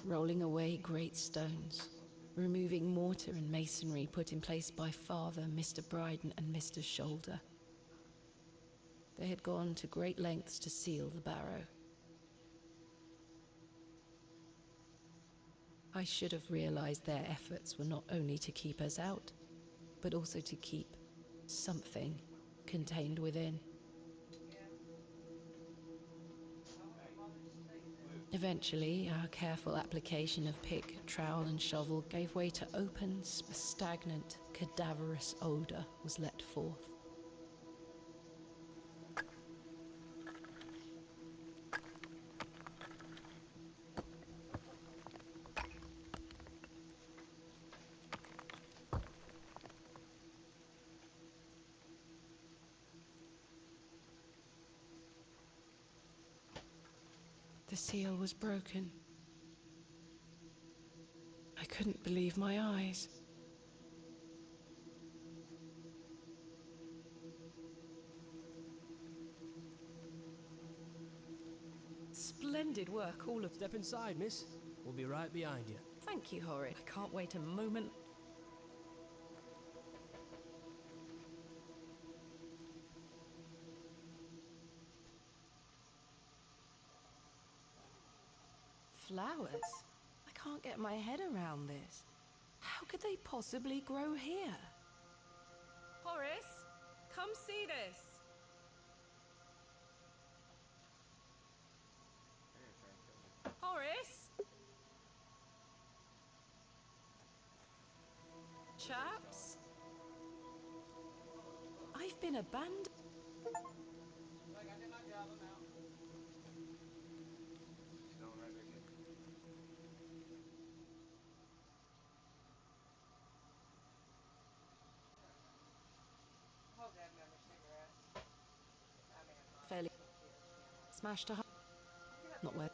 rolling away great stones, removing mortar and masonry put in place by Father, Mr. Bryden, and Mr. Shoulder. They had gone to great lengths to seal the barrow. I should have realized their efforts were not only to keep us out, but also to keep something contained within. Eventually, our careful application of pick, trowel, and shovel gave way to open, stagnant, cadaverous odour was let forth. The seal was broken. I couldn't believe my eyes. Splendid work, all of... step inside, miss. We'll be right behind you. Thank you, Horace. I can't wait a moment. Flowers? I can't get my head around this. How could they possibly grow here? Horace, come see this. Horace? Chaps? I've been abandoned. Fairly smashed to not where.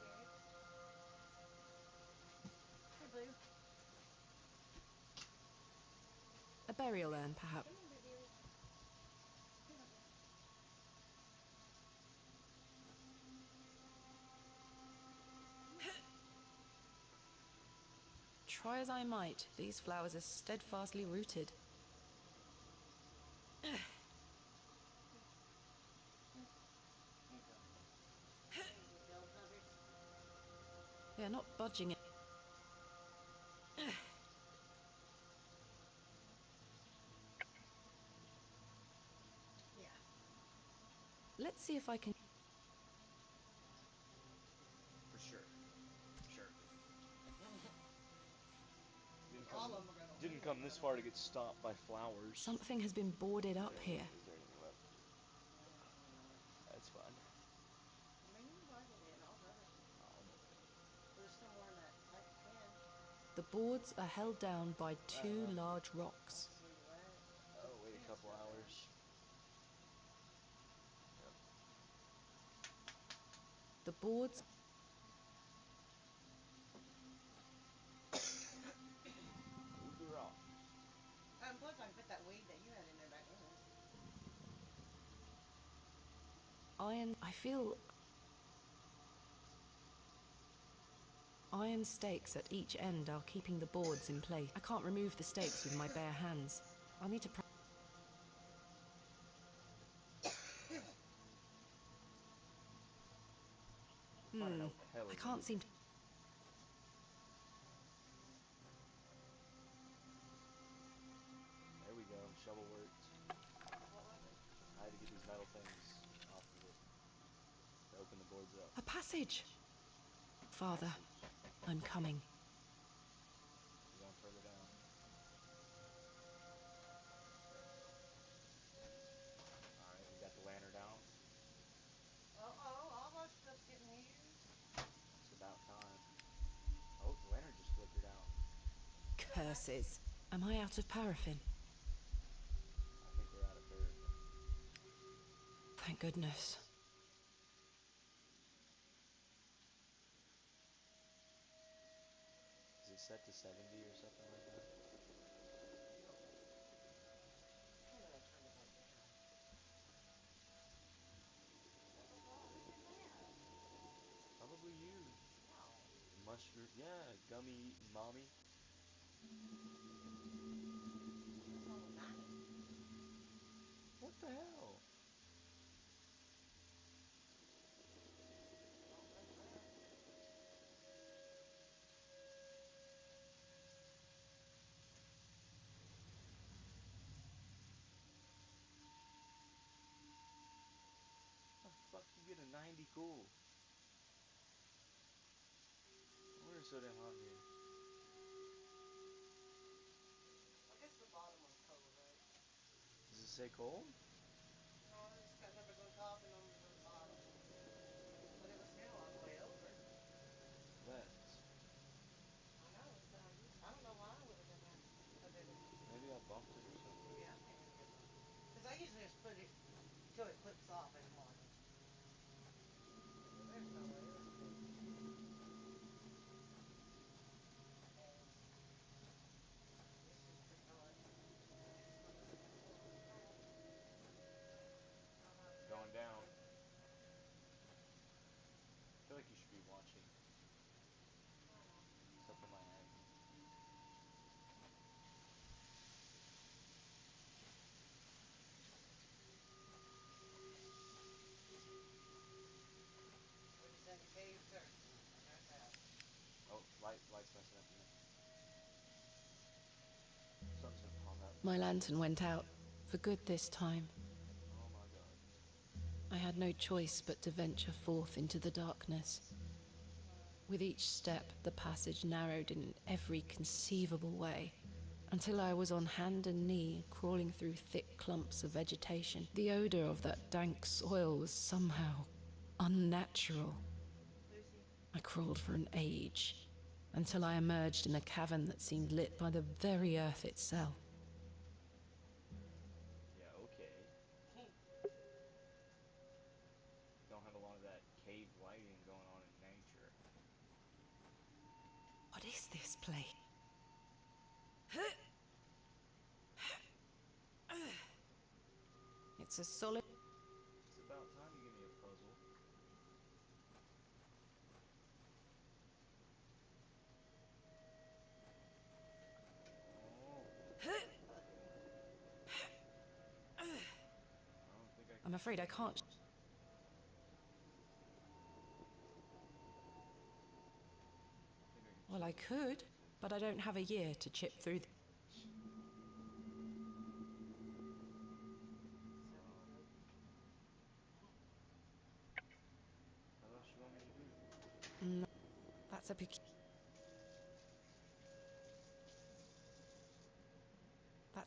A burial urn, perhaps. Try as I might, these flowers are steadfastly rooted. They're not budging it. Let's see if I can... For sure. Sure. Didn't come this far to get stopped by flowers. Something has been boarded up here. Is there any The boards are held down by two large rocks. Oh, wait a couple hours. Yep. The boards Move the rock. Plus I can put that weed that you had in there back in. I feel iron stakes at each end are keeping the boards in place. I can't remove the stakes with my bare hands. I'll need to Find out what the hell I is can't in seem it. to. There we go. Shovel worked. What was it? I had to get these metal things off of it to open the boards up. A passage! Father, Passage. I'm coming. We're going further down. Alright, we got the lantern out. All our stuff's getting used. It's about time. Oh, the lantern just flickered out. Curses. Am I out of paraffin? I think we're out of paraffin. Thank goodness. Is it set to 70 or something like that? Maybe I turned it back down. Oh God, who did that? Probably you. No. Mushroom. Yeah, gummy eating mommy. What's wrong with Nanny? What the hell? Don't mess that. How the fuck you get a 90 cool? Why is it so damn hot in here? I guess the bottom one's cold, right? Does it say cold? No, it's got numbers on top and numbers on the bottom. But it was still all the way over. Left. I know, it's I don't know why I would have done that. Because it was, Maybe I bumped it or something. yeah, I think maybe I bumped it. Because I usually just put it till it clips off in the morning. But there's no way, it was still. And it's just pretty hot. Going down. I feel like you should be watching. Something might happen. We just in the cave searching, and there's that. Oh, light's messing up again. Something's gonna pop out. My lantern went out, for good this time. Oh my god. I had no choice but to venture forth into the darkness. With each step, the passage narrowed in every conceivable way, until I was on hand and knee, crawling through thick clumps of vegetation. The odor of that dank soil was somehow unnatural. I crawled for an age, until I emerged in a cavern that seemed lit by the very earth itself. Yeah, okay. Don't have a lot of that cave lighting going on in nature. What is this place? It's a solid... It's about time you give me a puzzle. I'm afraid I can't... Well, I could, but I don't have a year to chip through... What else you want me to do? That's a peculiar... Oh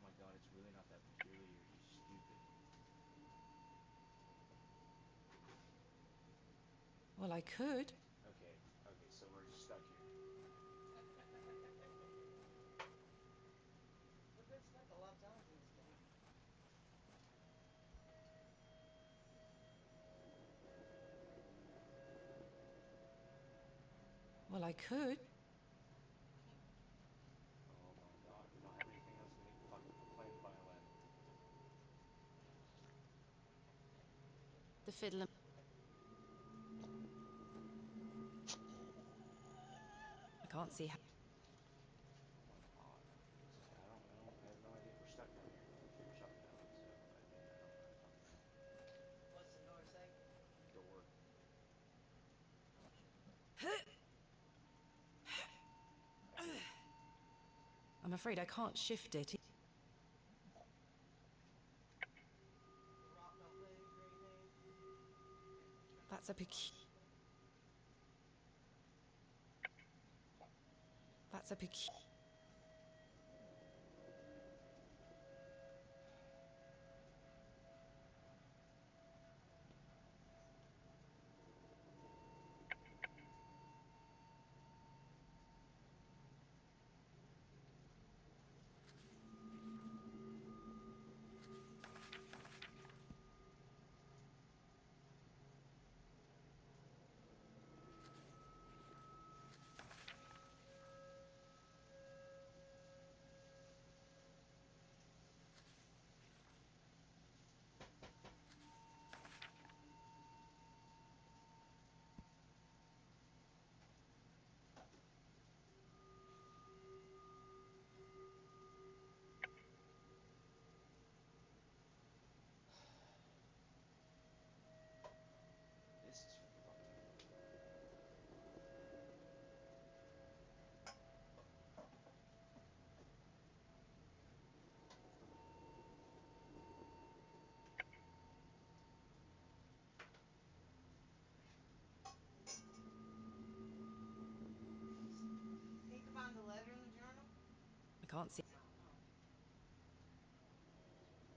my god, it's really not that peculiar, you stupid. Well, I could. Okay, so we're stuck here. Well, I could. Oh my god, we don't have anything else. We need to fucking play the violin. The fiddle. I can't see how. Oh my god. I have no idea if we're stuck down here. We're stuck now, so I don't know how to fucking What's the door say? door. I'm afraid I can't shift it. The rock don't move or anything? That's a That's a This is fucking. Can't you find the letter in the journal? I can't see. I don't know.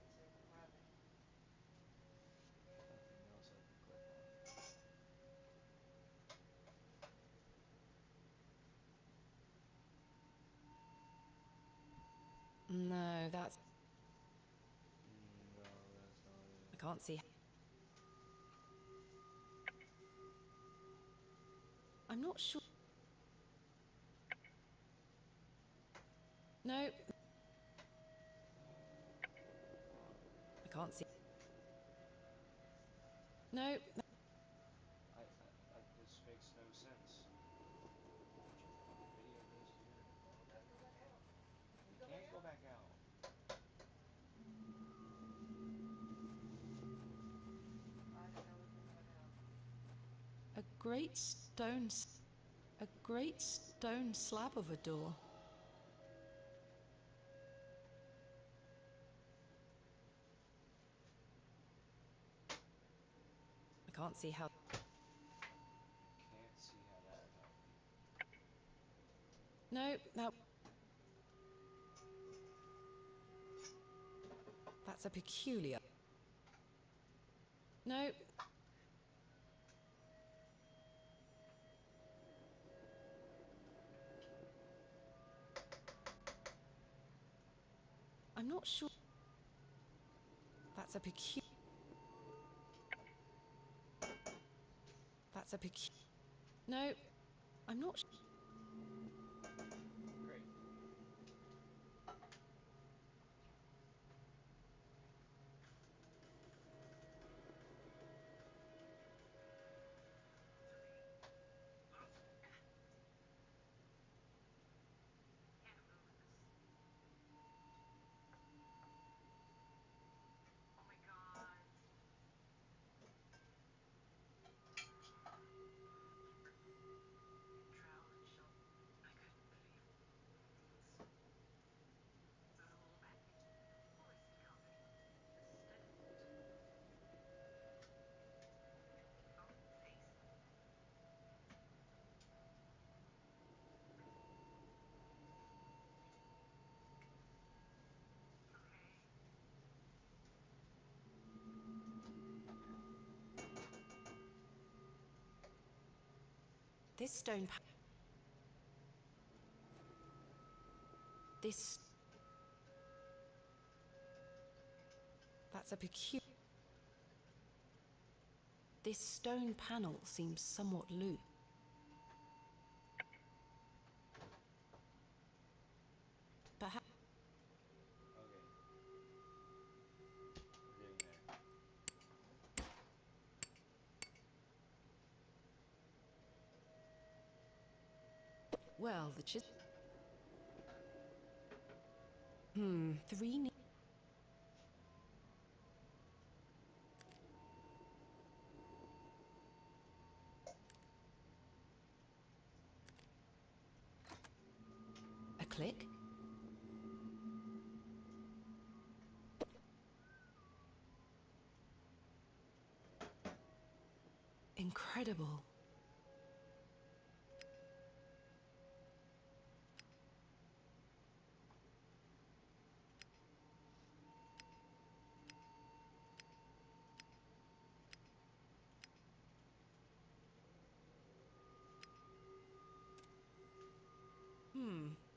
See if we have it. Nothing else I can click on. No, that's. No, that's not I it. can't see. I'm not sure. No. I can't see. No. This makes no sense. Watching the fucking video goes here. We can't go back out. I didn't know we could go back out. A great stone. A great stone slab of a door. I can't see how. Can't see how that would help me. No, that. That's a peculiar. No. I'm not sure. That's a peculiar. That's a peculiar. No, I'm not. Great. This stone. This. That's a peculiar. This stone panel seems somewhat loose. Well, the three. A click. Incredible.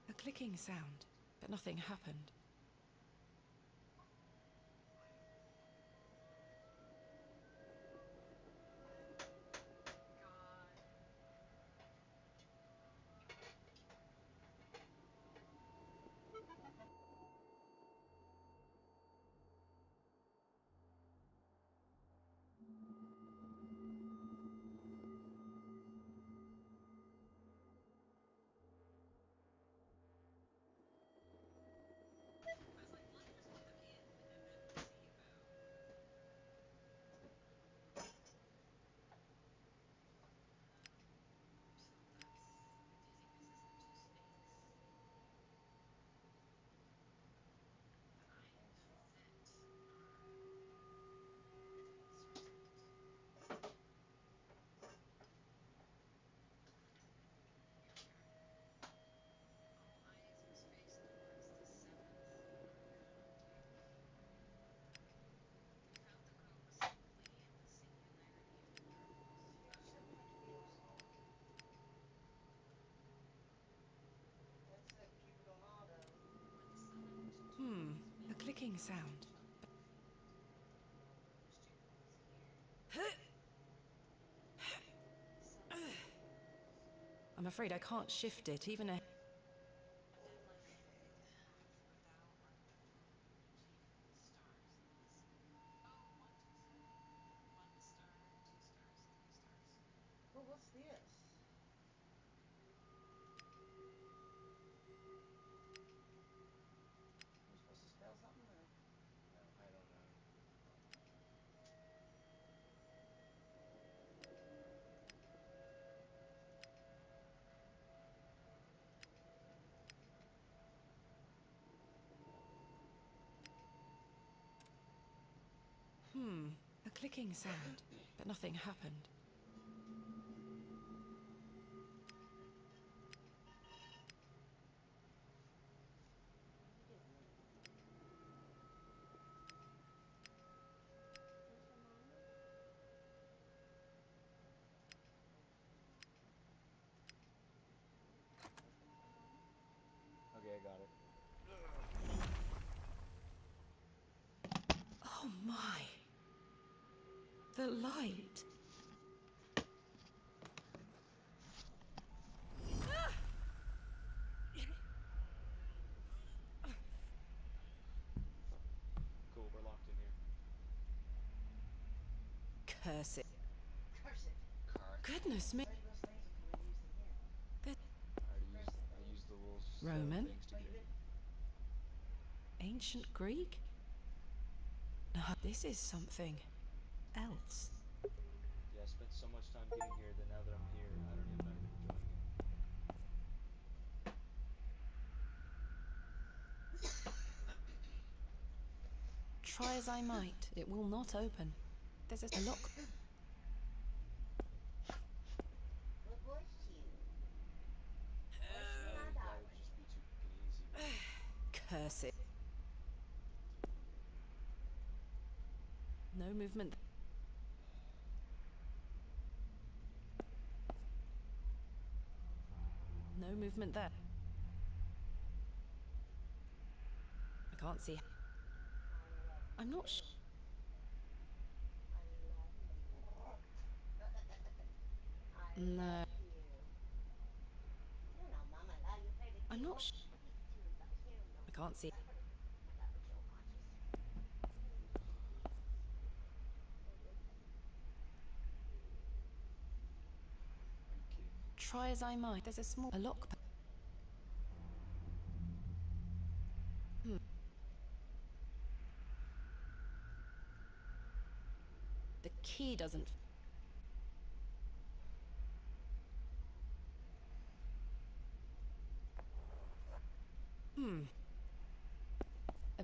A clicking sound, but nothing happened. A clicking sound. I'm afraid I can't shift it, even a... Well, what's this? Am I supposed to spell something or no? I don't know. A clicking sound, but nothing happened. Okay, I got it. Oh my! The light! Cool, we're locked in here. Curse it. Curse it. Goodness me! Save those things if you reuse them again. I used the little Roman? things to Oh, you get. did? Ancient Greek? No, this is something else. Yeah, I spent so much time getting here that now that I'm here, I'm not even enjoying it. Try as I might, it will not open. There's a lock. Good boys to you. I think that would just be too fucking easy, man. Curse it. No movement. No movement there. I can't see. I'm not sure. No. I'm not sure. I can't see. Are you kidding me? Try as I might, there's a lock. key doesn't.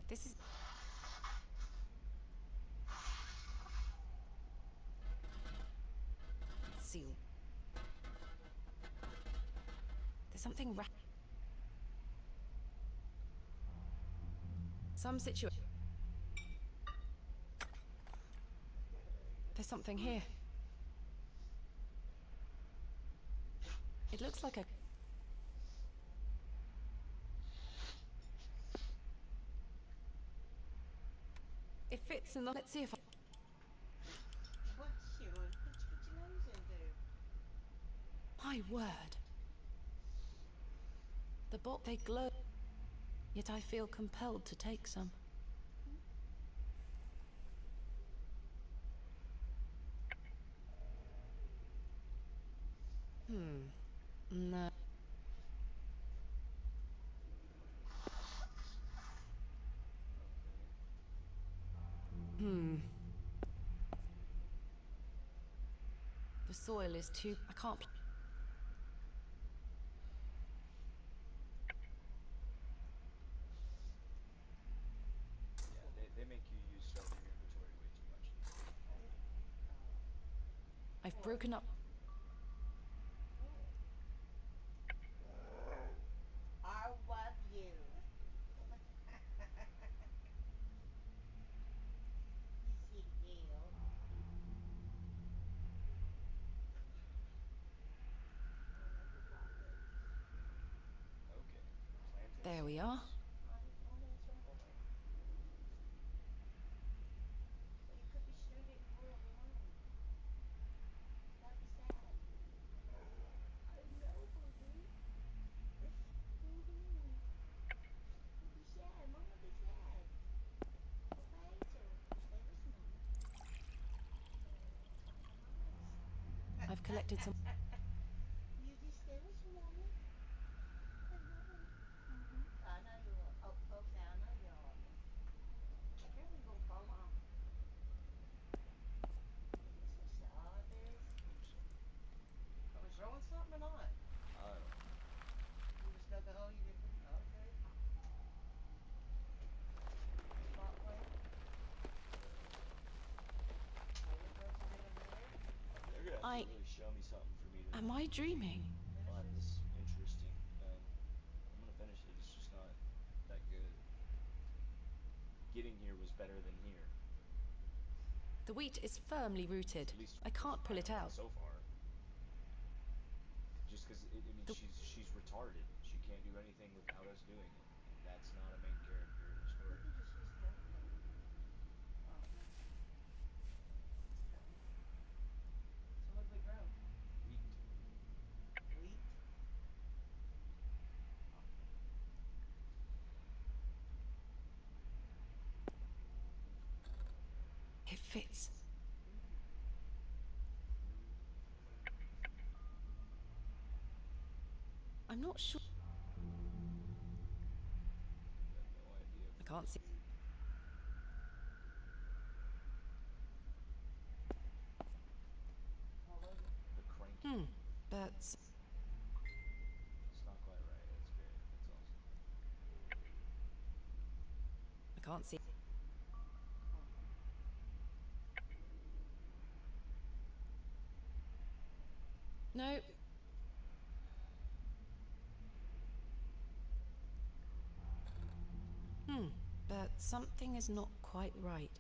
This is. Sealed. There's something some situation. There's something here. It looks like a. It fits in the. Let's see if I. Bless you, and what you put your nose into? My word. The bolt, they glow. Yet I feel compelled to take some. No. The soil is too. I can't. Yeah, they make you use stuff in your inventory way too much. I've broken up. I love you. You silly girl. Okay, planting There we seeds. are. Oh, that's right, boy. So you could be stranded in the world alone. That'd be sad. I know, booby. Mm-hmm. You'd be sad. Mama be sad. Okay, so stay with Mama. I've collected some. You just stay with Mama. Mm-hmm. I know you will. Oh, okay, I know you are. Okay, we're gonna call Mama. That's what stop is. Oops. Are we growing something or not? I don't know. You just dug a hole, you didn't. Okay. Spot plant. Are we going to get over there? They're gonna have to really show me something for me to Am I dreaming? find this interesting. I'm gonna finish it. It's just not that good. Getting here was better than here. The wheat is firmly rooted. At least I can't pull it out. so far. Just because I mean, she's retarded. She can't do anything without us doing it, and that's not a main character in the story. We could just use the other thing. Oh, no. Okay. So what do we grow? Wheat. Wheat? It fits. I'm not sure. No idea. I can't see. The cranky. But It's not quite right. That's great. That's awesome. I can't see. No. But something is not quite right.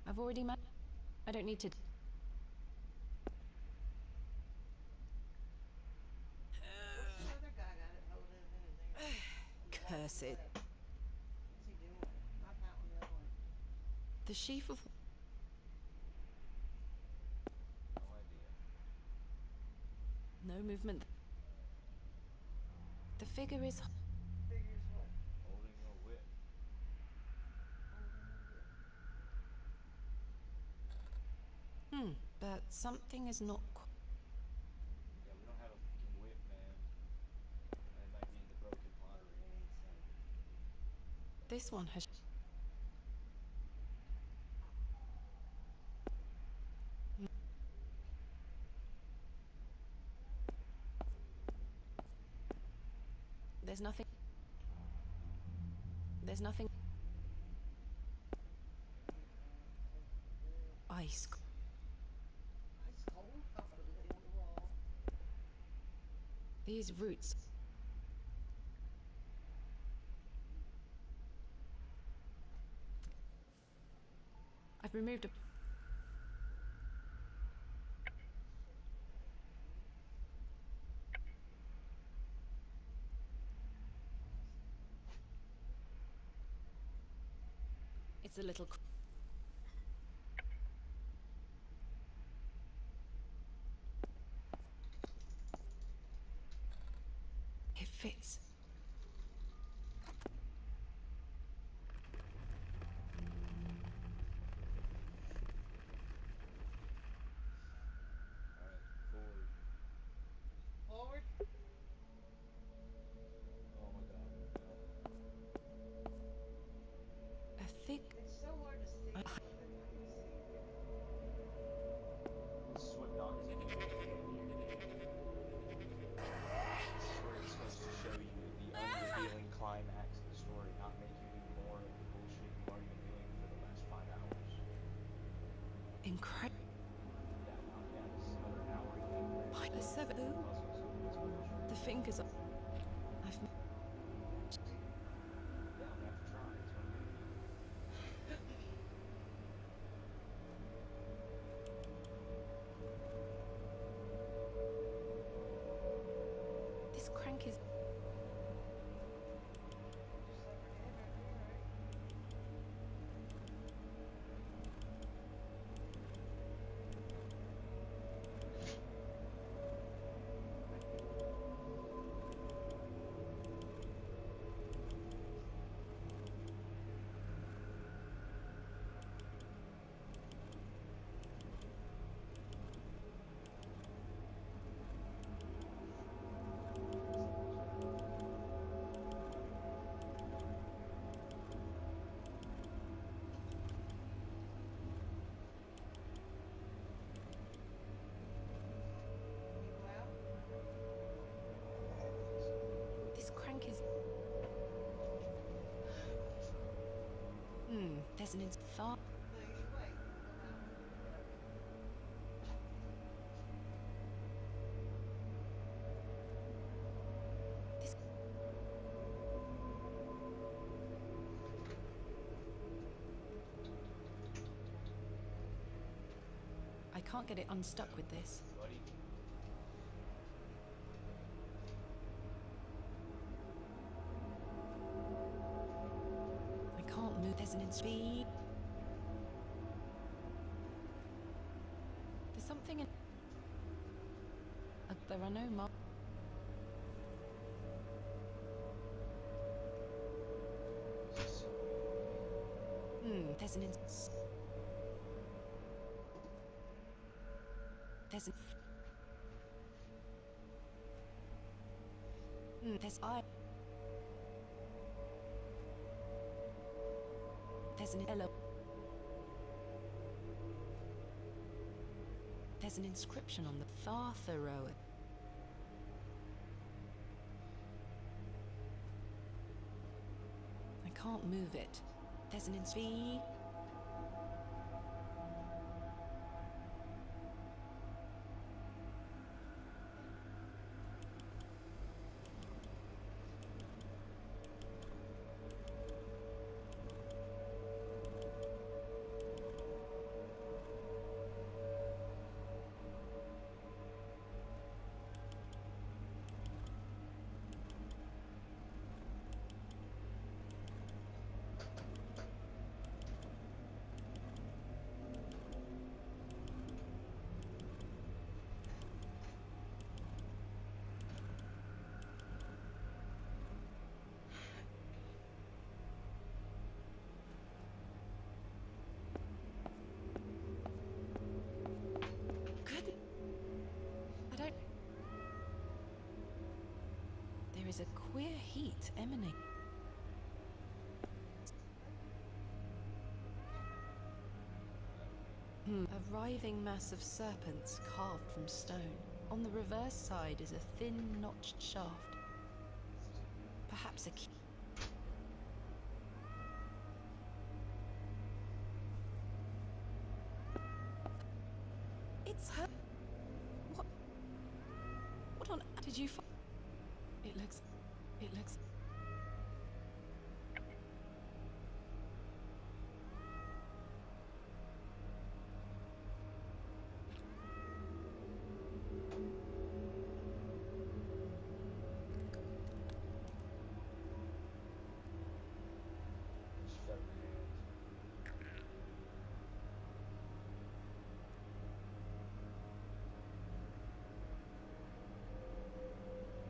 I've already I don't need to. What's the other guy got it loaded in his ear? Curse it. What's he doing? Not that one, the other one. The sheaf of. No idea. No movement. The figure is. Figures what? Holding a whip. But something is not. Yeah, we don't have a fucking whip, man. It might be in the broken pottery. This one has. There's nothing. There's nothing. Ice. Ice cold, probably on the wall. These roots. I've removed a. It's a little. It fits. Alright, forward. Forward. Oh my god, no. A thick. It's so hard to see I- from the cutscene. This is what Dante did. This is where it's supposed to show you the unrevealing climax of the story, not make you do more of the bullshit you've already been doing for the last 5 hours. Incredible. Yeah, this is another hour you have By the seven. The fingers are. I've. Yeah, we have to try. It's what I'm gonna do. This crank is. This crank is. There's an far. This. I can't get it unstuck with this. Buddy. I can't move. There's an speed. There's something in. There are no marks. There's an. There's an. There's I. There's an yellow. There's an inscription on the Barrow. I can't move it. There's an inscription. There is a queer heat emanating. A writhing mass of serpents carved from stone. On the reverse side is a thin, notched shaft. Perhaps a key. It's her. What? What on earth did you find? It looks. His feathered hands.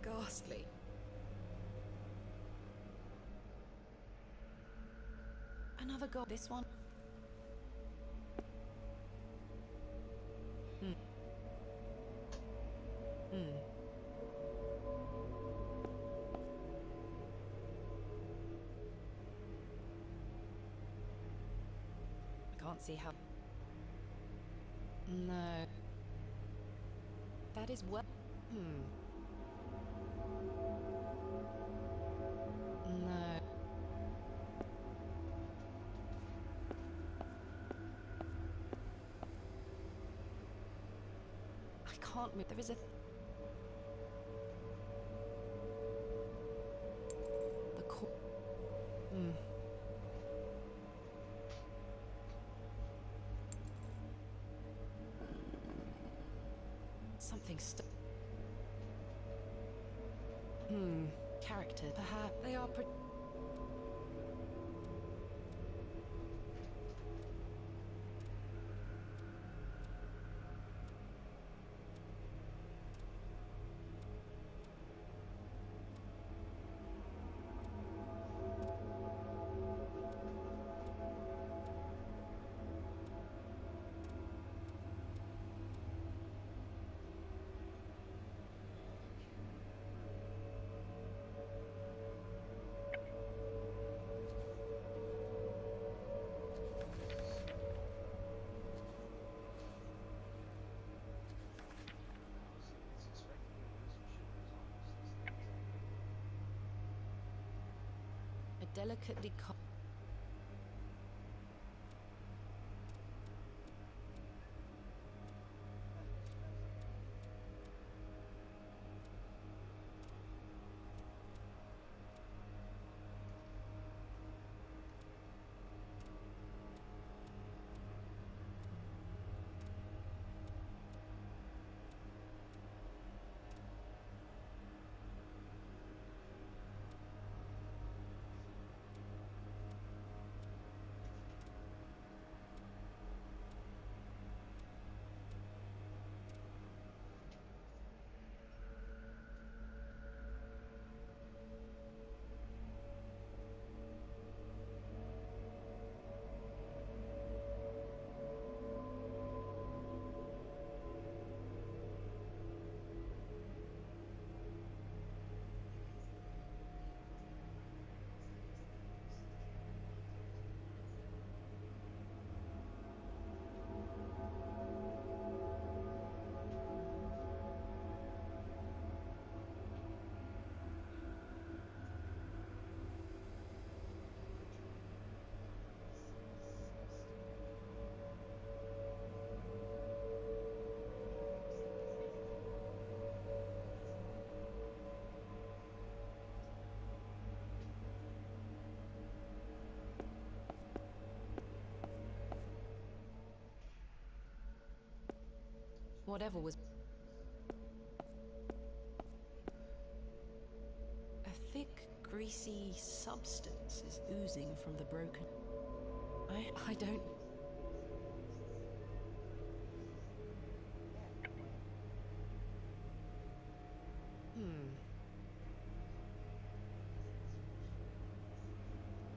Ghastly. Another god. This one. I can't see how. No. That is well. No. I can't move. There is a. The core. Something stuck. Character. Perhaps they are. It's expected to lose some shit as almost these things. A delicately cut. Whatever was. A thick, greasy substance is oozing from the broken. I don't.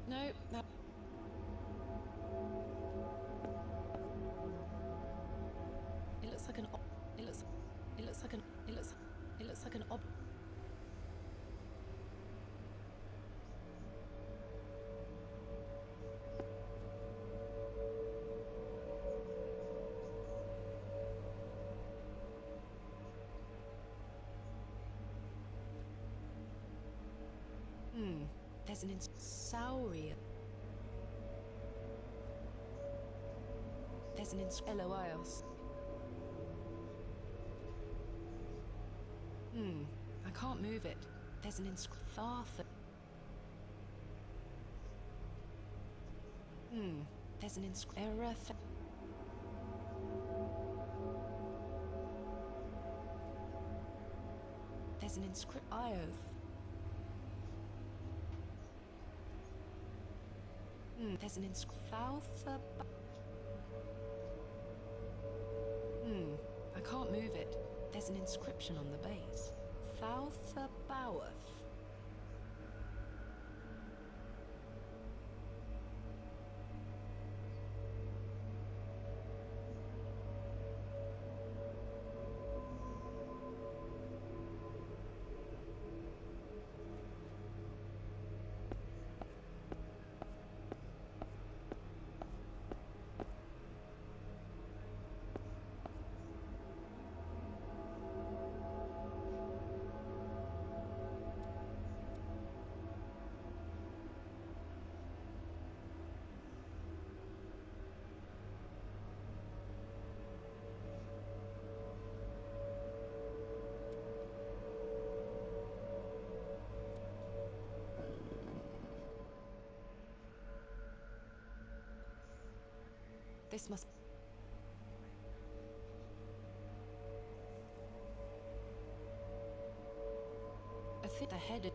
No, no. It looks like an. It looks like an. It looks like an ob. There's an Saurian. There's an Eloios. I can't move it. There's an Thartha. There's an Ereth. There's an Ioth. There's an Thaltha. I can't move it. There's an inscription on the base. Thaltha Bowerth. This must... I think the head...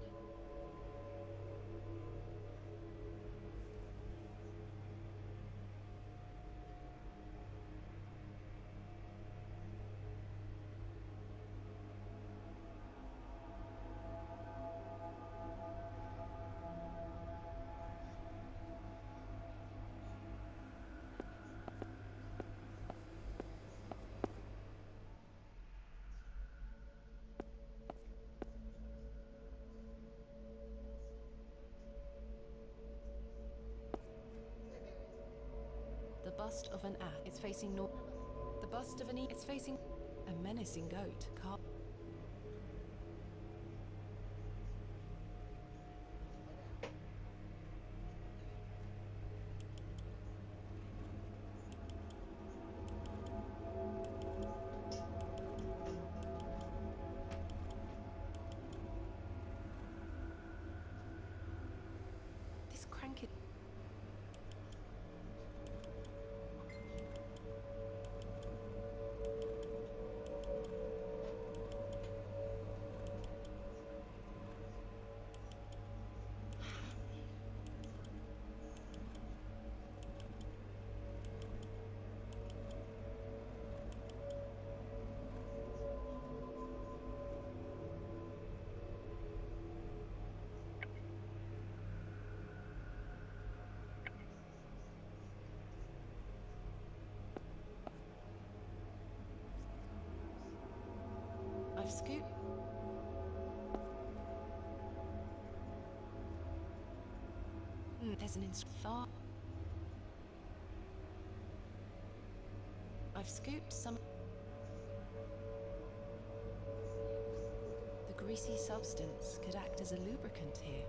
The bust of an ass. It's facing north. The bust of an It's facing a menacing goat. This cranky... I've scooped... there's an far... I've scooped some... The greasy substance could act as a lubricant here.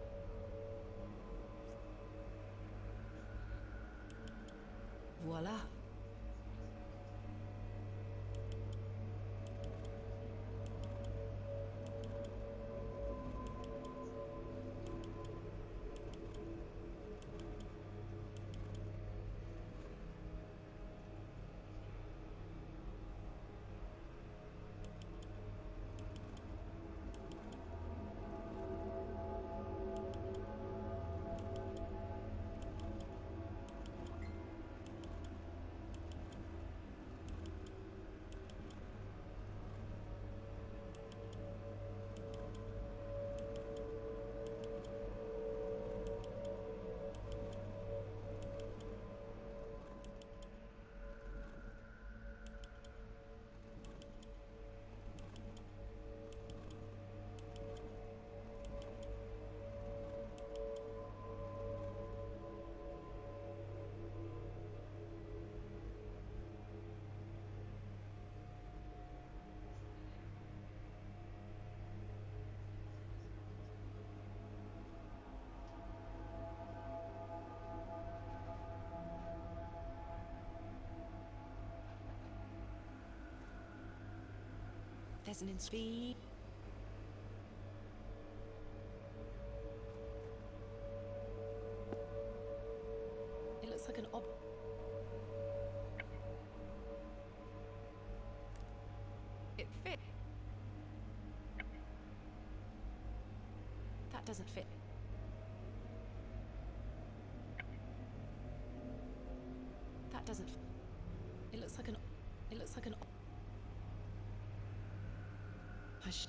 Voila. There's an speed. It looks like an It fit. That doesn't fit. That doesn't fit. It looks like an Hush.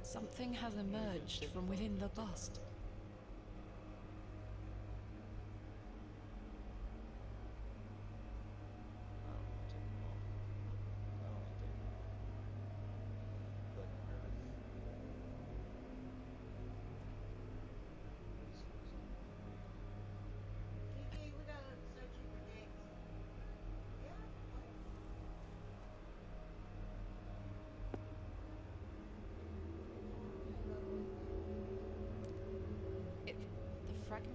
Something has emerged from within the bust. The fragment.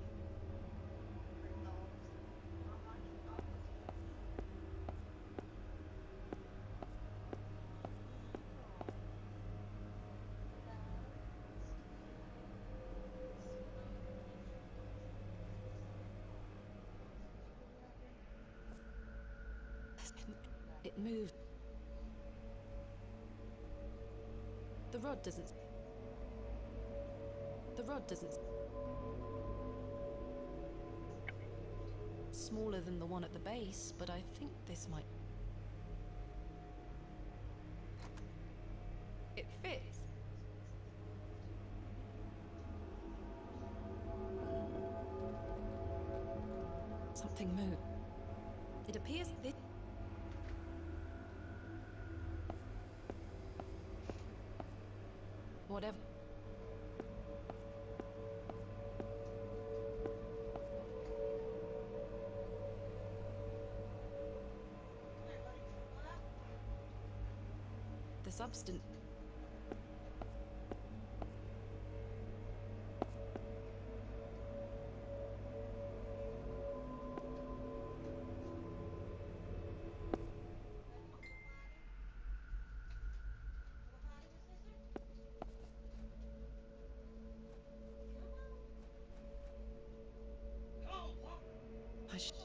It moved. The rod doesn't. Smaller than the one at the base, but I think this might. It fits. Something moved. It appears this. Whatever. The substance.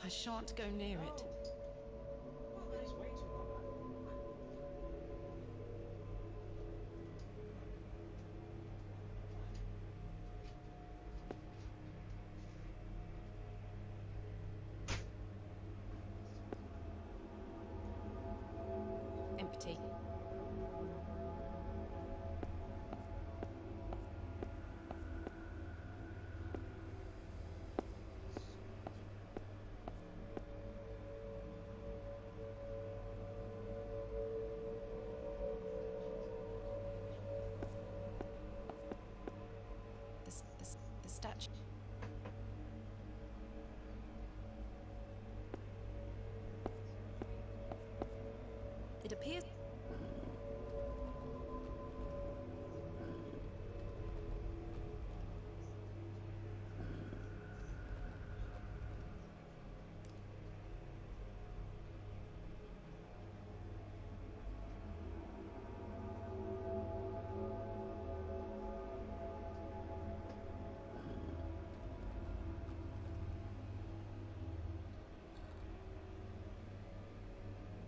I shan't go near it. Empty. The statue. It appears.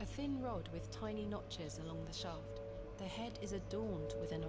A thin rod with tiny notches along the shaft. The head is adorned with an.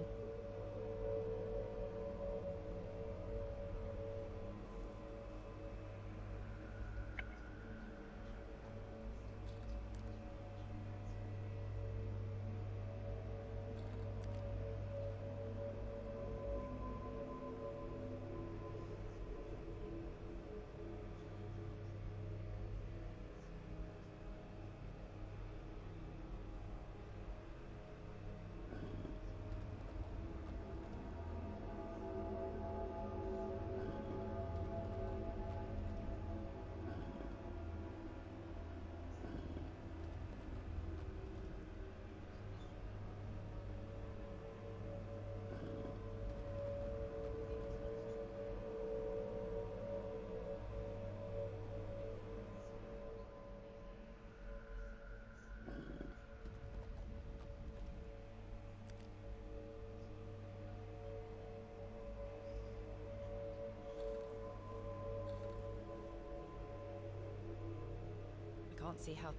can't see how.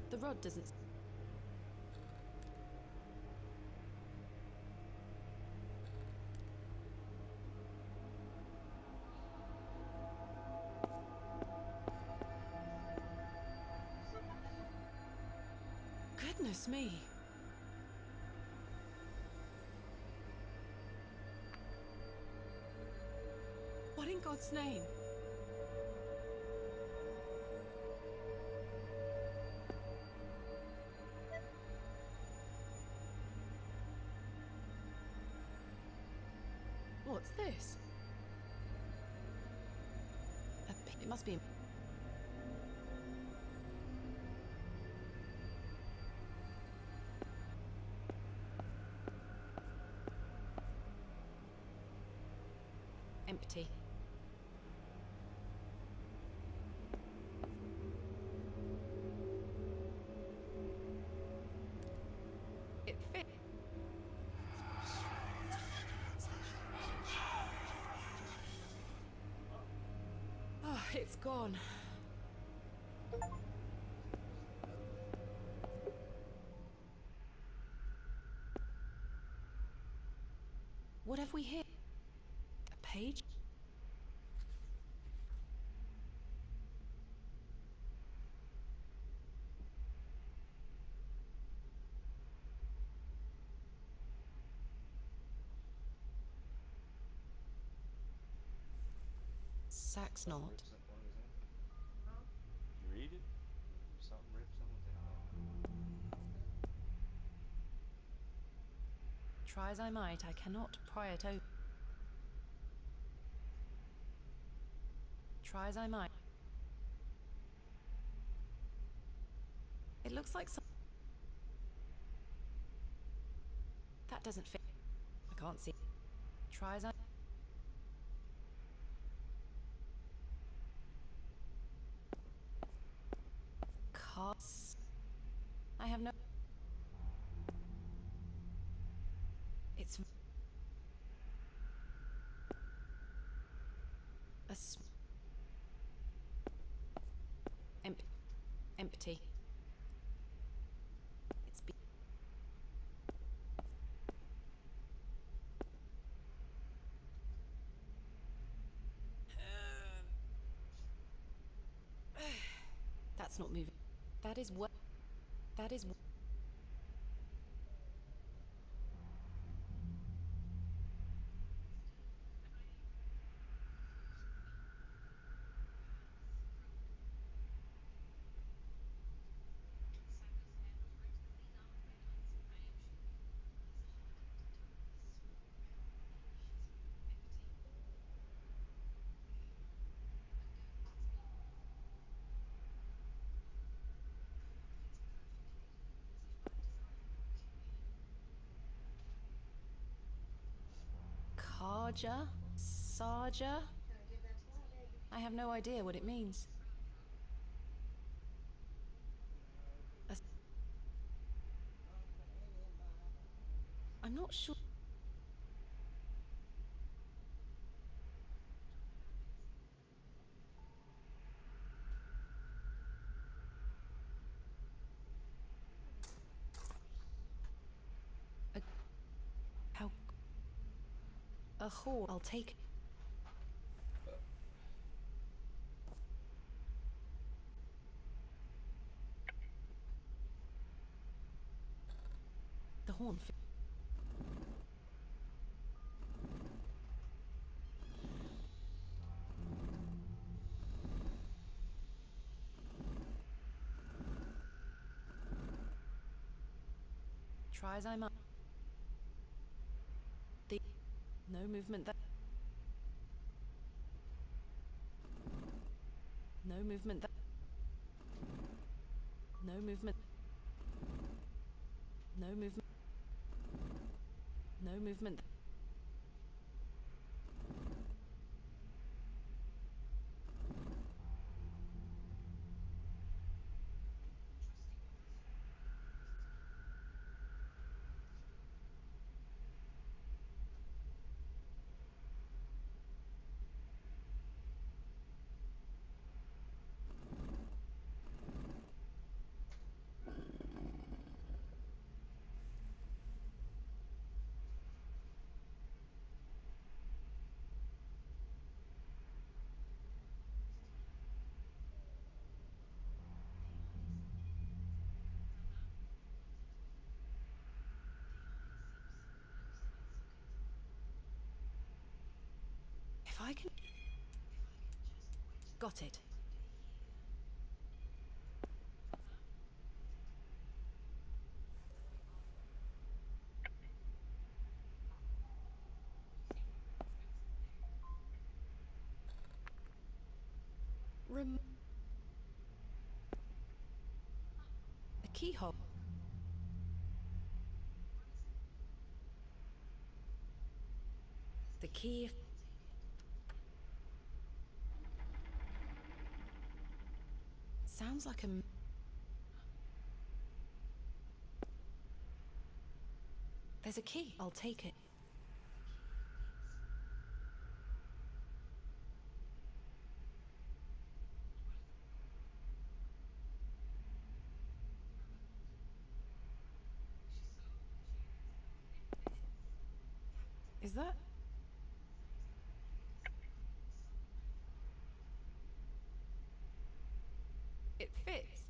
The rod doesn't. Goodness me. What in God's name? What's this? It must be. Empty. It fit. Oh, it's gone. What have we here? A page? Sax not. What was that? You read it? Something ripped someone's head off. Try as I might, I cannot pry it open. Try as I might. It looks like some. That doesn't fit. I can't see. Try as I. Cars. I have no. It's. A. Empty. It's. That's not moving. That is what. That is. Karja? Sarja? I have no idea what it means. I'm not sure. How? A whore. I'll take. The horn. Try as I might. The. No movement there. No movement there. No movement. No movement. No movement. Got it. A keyhole. The key. Sounds like a. There's a key. I'll take it. Is that? It fits.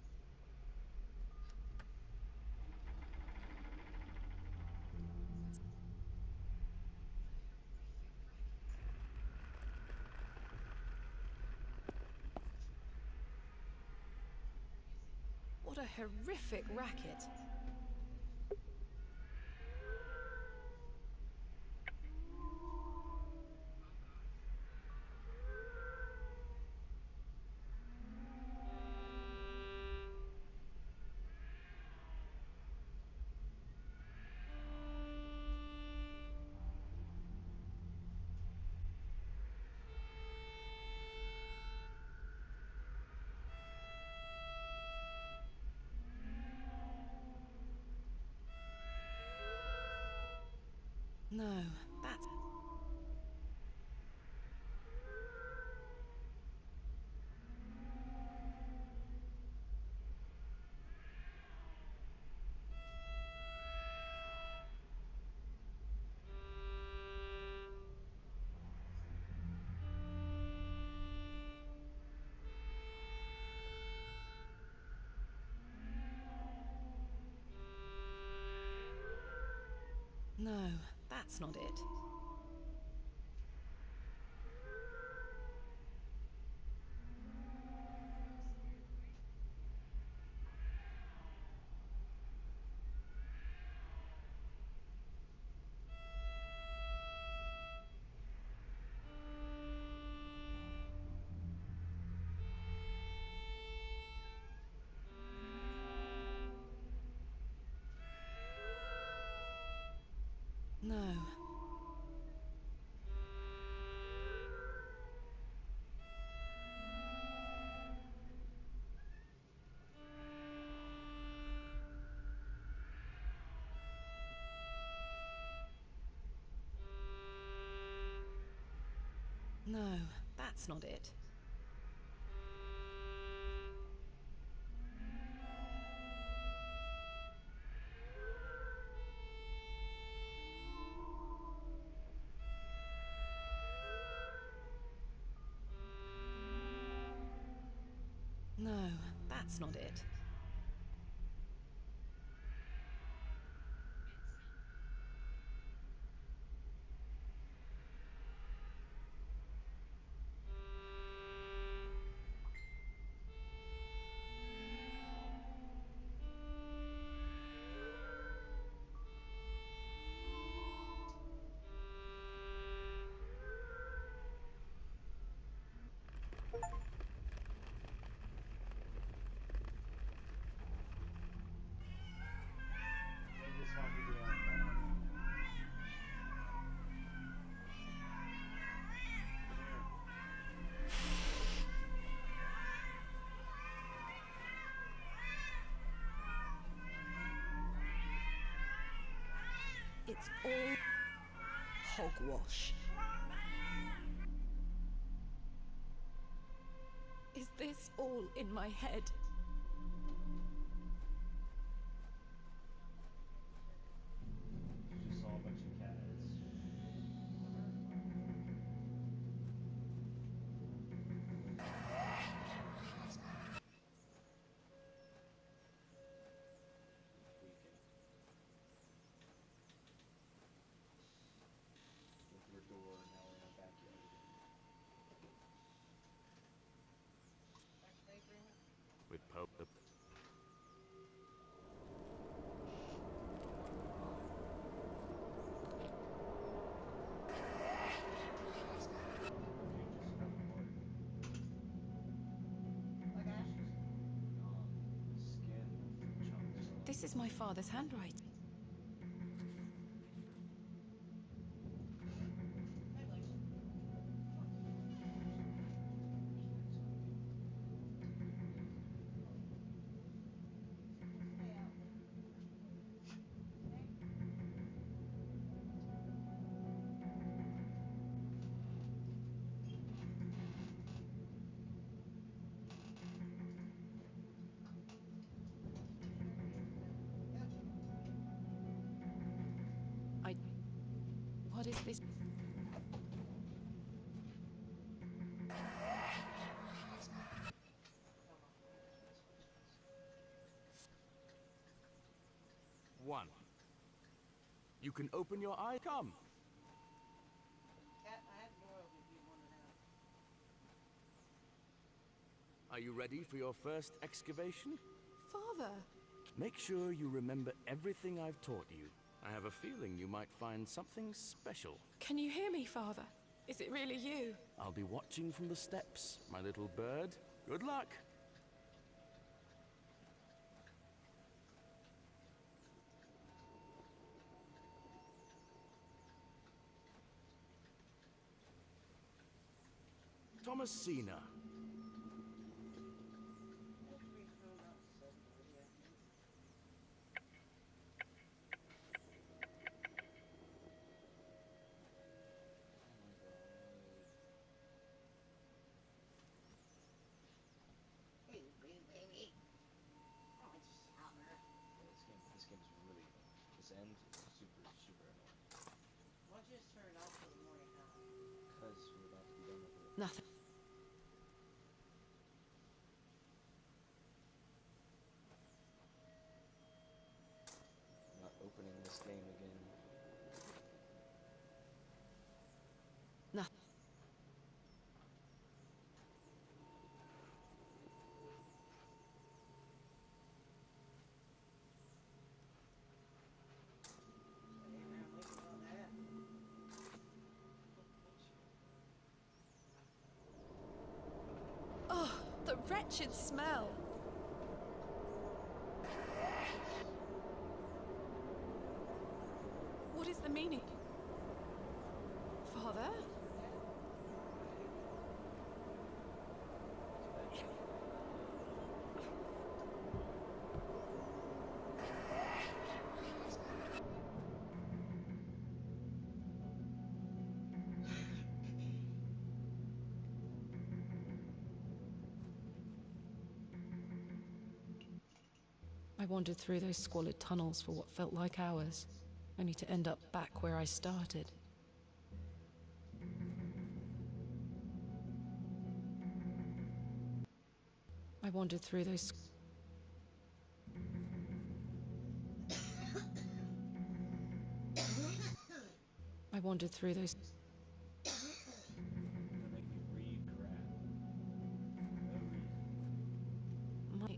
What a horrific racket. No, that's... No, that's not it. No. No, that's not it. No, that's not it. It's all hogwash. Is this all in my head? Just saw a bunch of cats. Door, now we're in our backyard again. This is my father's handwriting. What is this? One. You can open your eye. Come. Are you ready for your first excavation? Father! Make sure you remember everything I've taught you. I have a feeling you might find something special. Can you hear me, Father? Is it really you? I'll be watching from the steps, my little bird. Good luck! Thomasina. This game is really annoying. This end is super annoying. Why don't you just turn it off for the morning time? Because we're about to be done with it. Nothing. I'm not opening this game again. Nothing. Oh, the wretched smell! What is the meaning? Father? I wandered through those squalid tunnels for what felt like hours, only to end up back where I started. I wandered through those... I wandered through those... You're gonna make me read crap. No reason. My...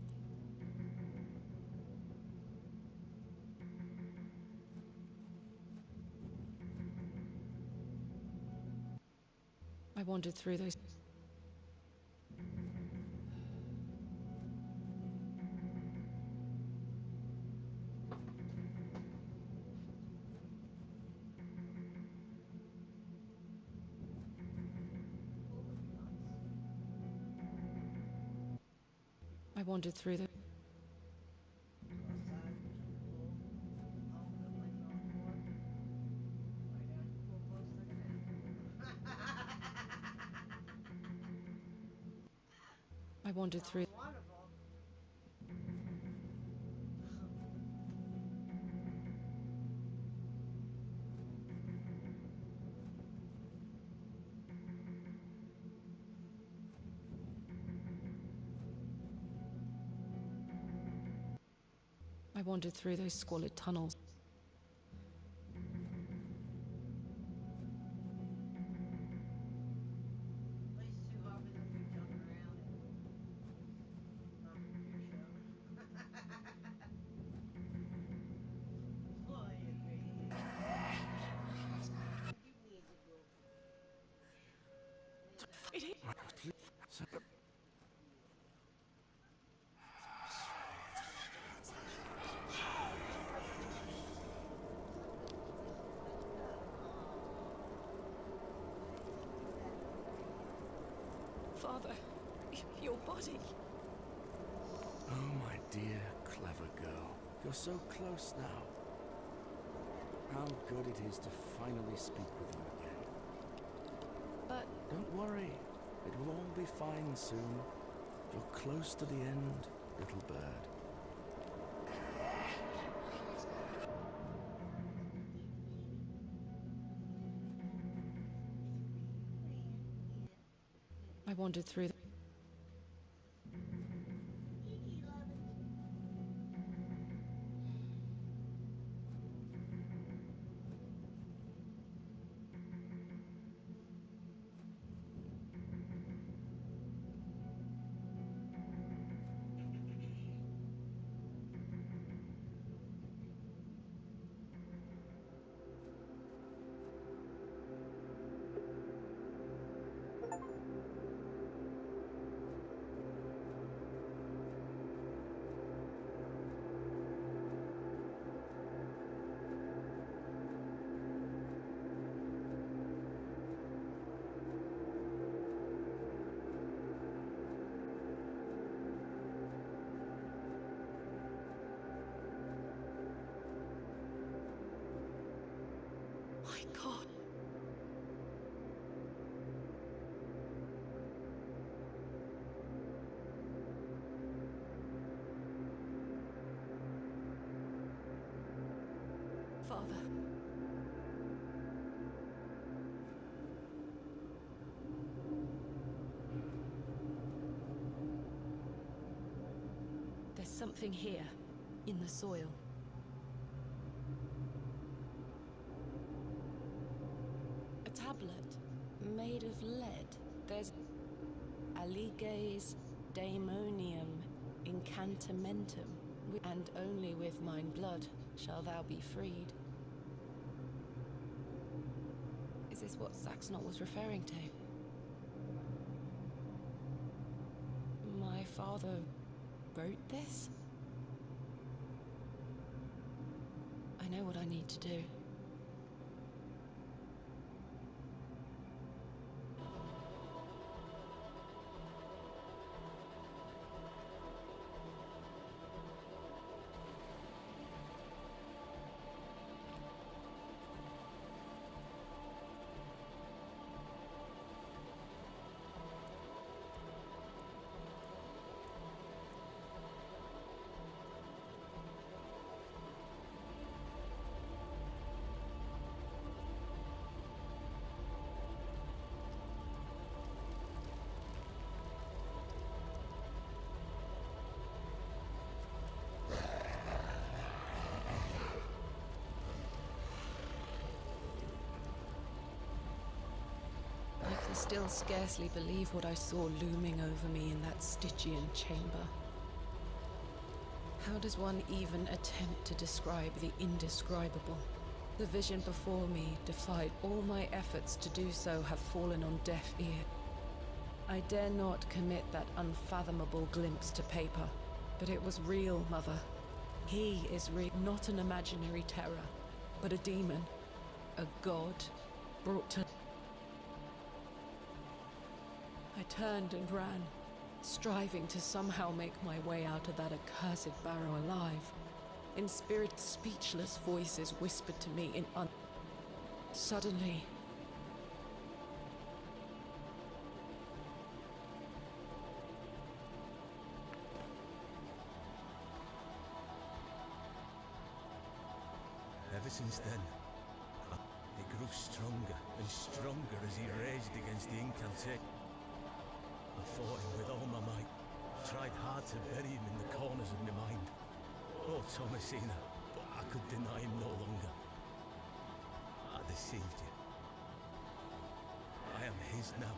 I wandered through those... I wandered through the... I wandered through... I wandered through those squalid tunnels. Father, your body. Oh, my dear, clever girl. You're so close now. How good it is to finally speak with you again. But... Don't worry. It will all be fine soon. You're close to the end, little bird. I wandered through the... My God. Father. There's something here, in the soil. A tablet, made of lead. There's Aliges Daemonium Incantamentum, and only with mine blood shall thou be freed. Is this what Saxnot was referring to? My father wrote this? I know what I need to do. I can still scarcely believe what I saw looming over me in that Stygian chamber. How does one even attempt to describe the indescribable? The vision before me defied all my efforts to do so have fallen on deaf ear. I dare not commit that unfathomable glimpse to paper, but it was real, Mother. He is real, not an imaginary terror, but a demon, a god brought to... I turned and ran, striving to somehow make my way out of that accursed barrow alive. In spirit, speechless voices whispered to me in Suddenly... Ever since then, he grew stronger and stronger as he raged against the incantation. I fought him with all my might, tried hard to bury him in the corners of my mind. Oh, Thomasina, but I could deny him no longer. I deceived you. I am his now.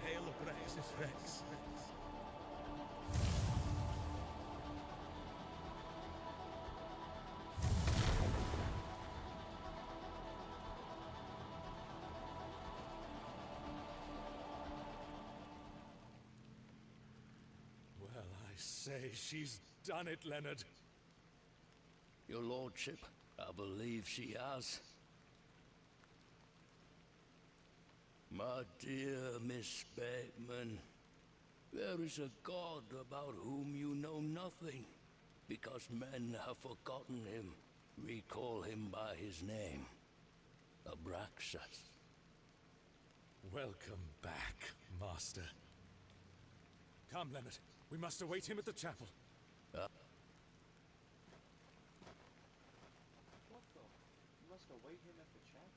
Hail Abraxas Rex. Say, she's done it, Leonard. Your lordship, I believe she has. My dear Miss Bateman, there is a God about whom you know nothing. Because men have forgotten him, we call him by his name, Abraxas. Welcome back, Master. Come, Leonard. We must await him at the chapel. What the? You must await him at the chapel.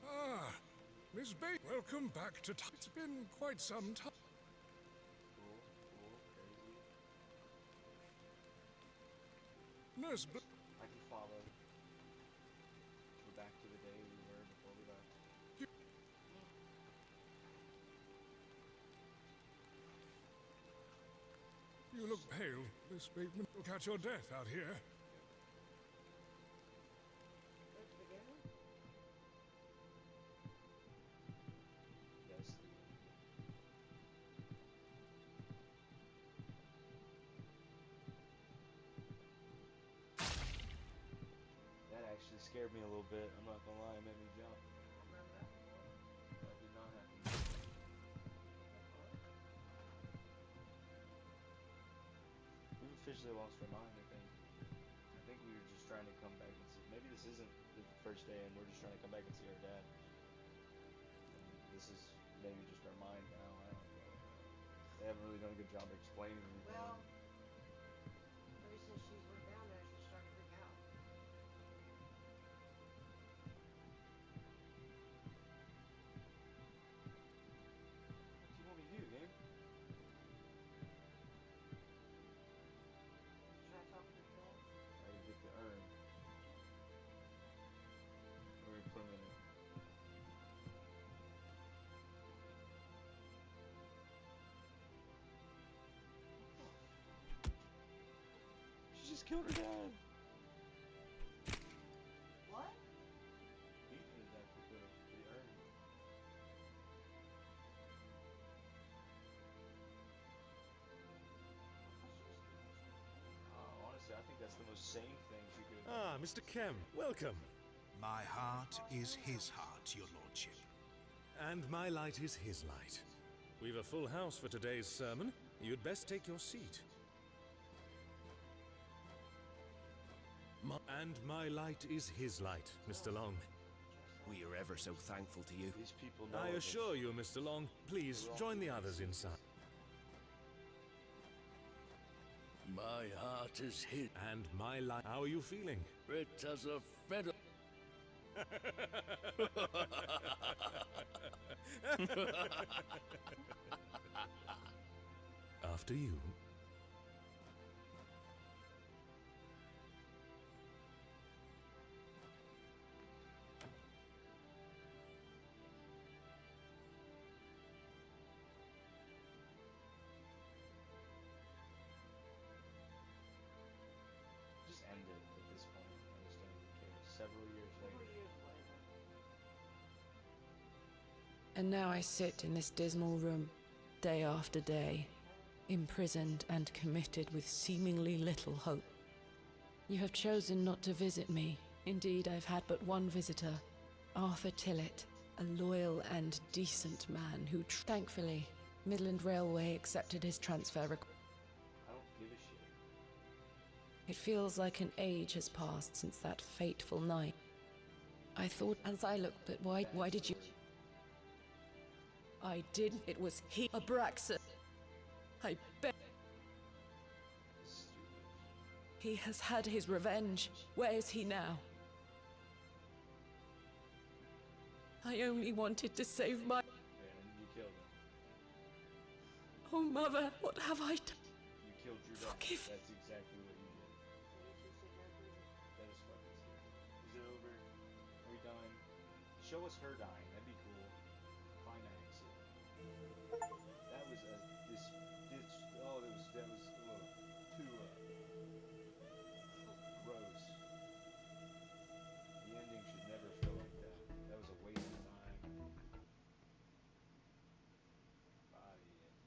Ah, Miss Bates, welcome back to It's been quite some time. Cool, crazy. Nurse I can follow. We're back to the day we were before we left. You look pale, Miss Bateman. Look at your death out here. Yes. That actually scared me a little bit. I'm not gonna lie, it made me jump. That did not happen. We've officially lost our mind, I think. I think we were just trying to come back and see. Maybe this isn't the first day and we're just trying to come back and see our dad. And this is maybe just our mind now. I don't know. They haven't really done a good job explaining anything. Well, ever since she's went down there, she started to freak out. What do you want me to do, Gabe? Try talking to her. I can get the urn. Or we put him in it. She just killed her dad. What? Ethan is actually the urn. Honestly, I think that's the most sane thing she could have done. Ah, Mr. Kem, welcome. My heart is his heart, your lordship. And my light is his light. We've a full house for today's sermon. You'd best take your seat. And my light is his light, Mr. Long. We are ever so thankful to you. These people know I of us. assure you, Mr. Long, please join the others inside. My heart is hid. And my light. How are you feeling? Red as a feather. After you. Just end it at this point. I just don't even care. Several years later. And now I sit in this dismal room, day after day, imprisoned and committed with seemingly little hope. You have chosen not to visit me. Indeed, I've had but one visitor, Arthur Tillett, a loyal and decent man who, thankfully, Midland Railway accepted his transfer request. I don't give a shit. It feels like an age has passed since that fateful night. I thought as I looked at why did you... I did. It was he, Abraxas. I bet. He has had his revenge. Where is he now? I only wanted to save my... And you killed him. Oh, Mother, what have I done? You killed your dad. Forgive. That's exactly what you did. That is fucking stupid. Is it over? Are we done? Show us her dying. That'd be cool. Climax it.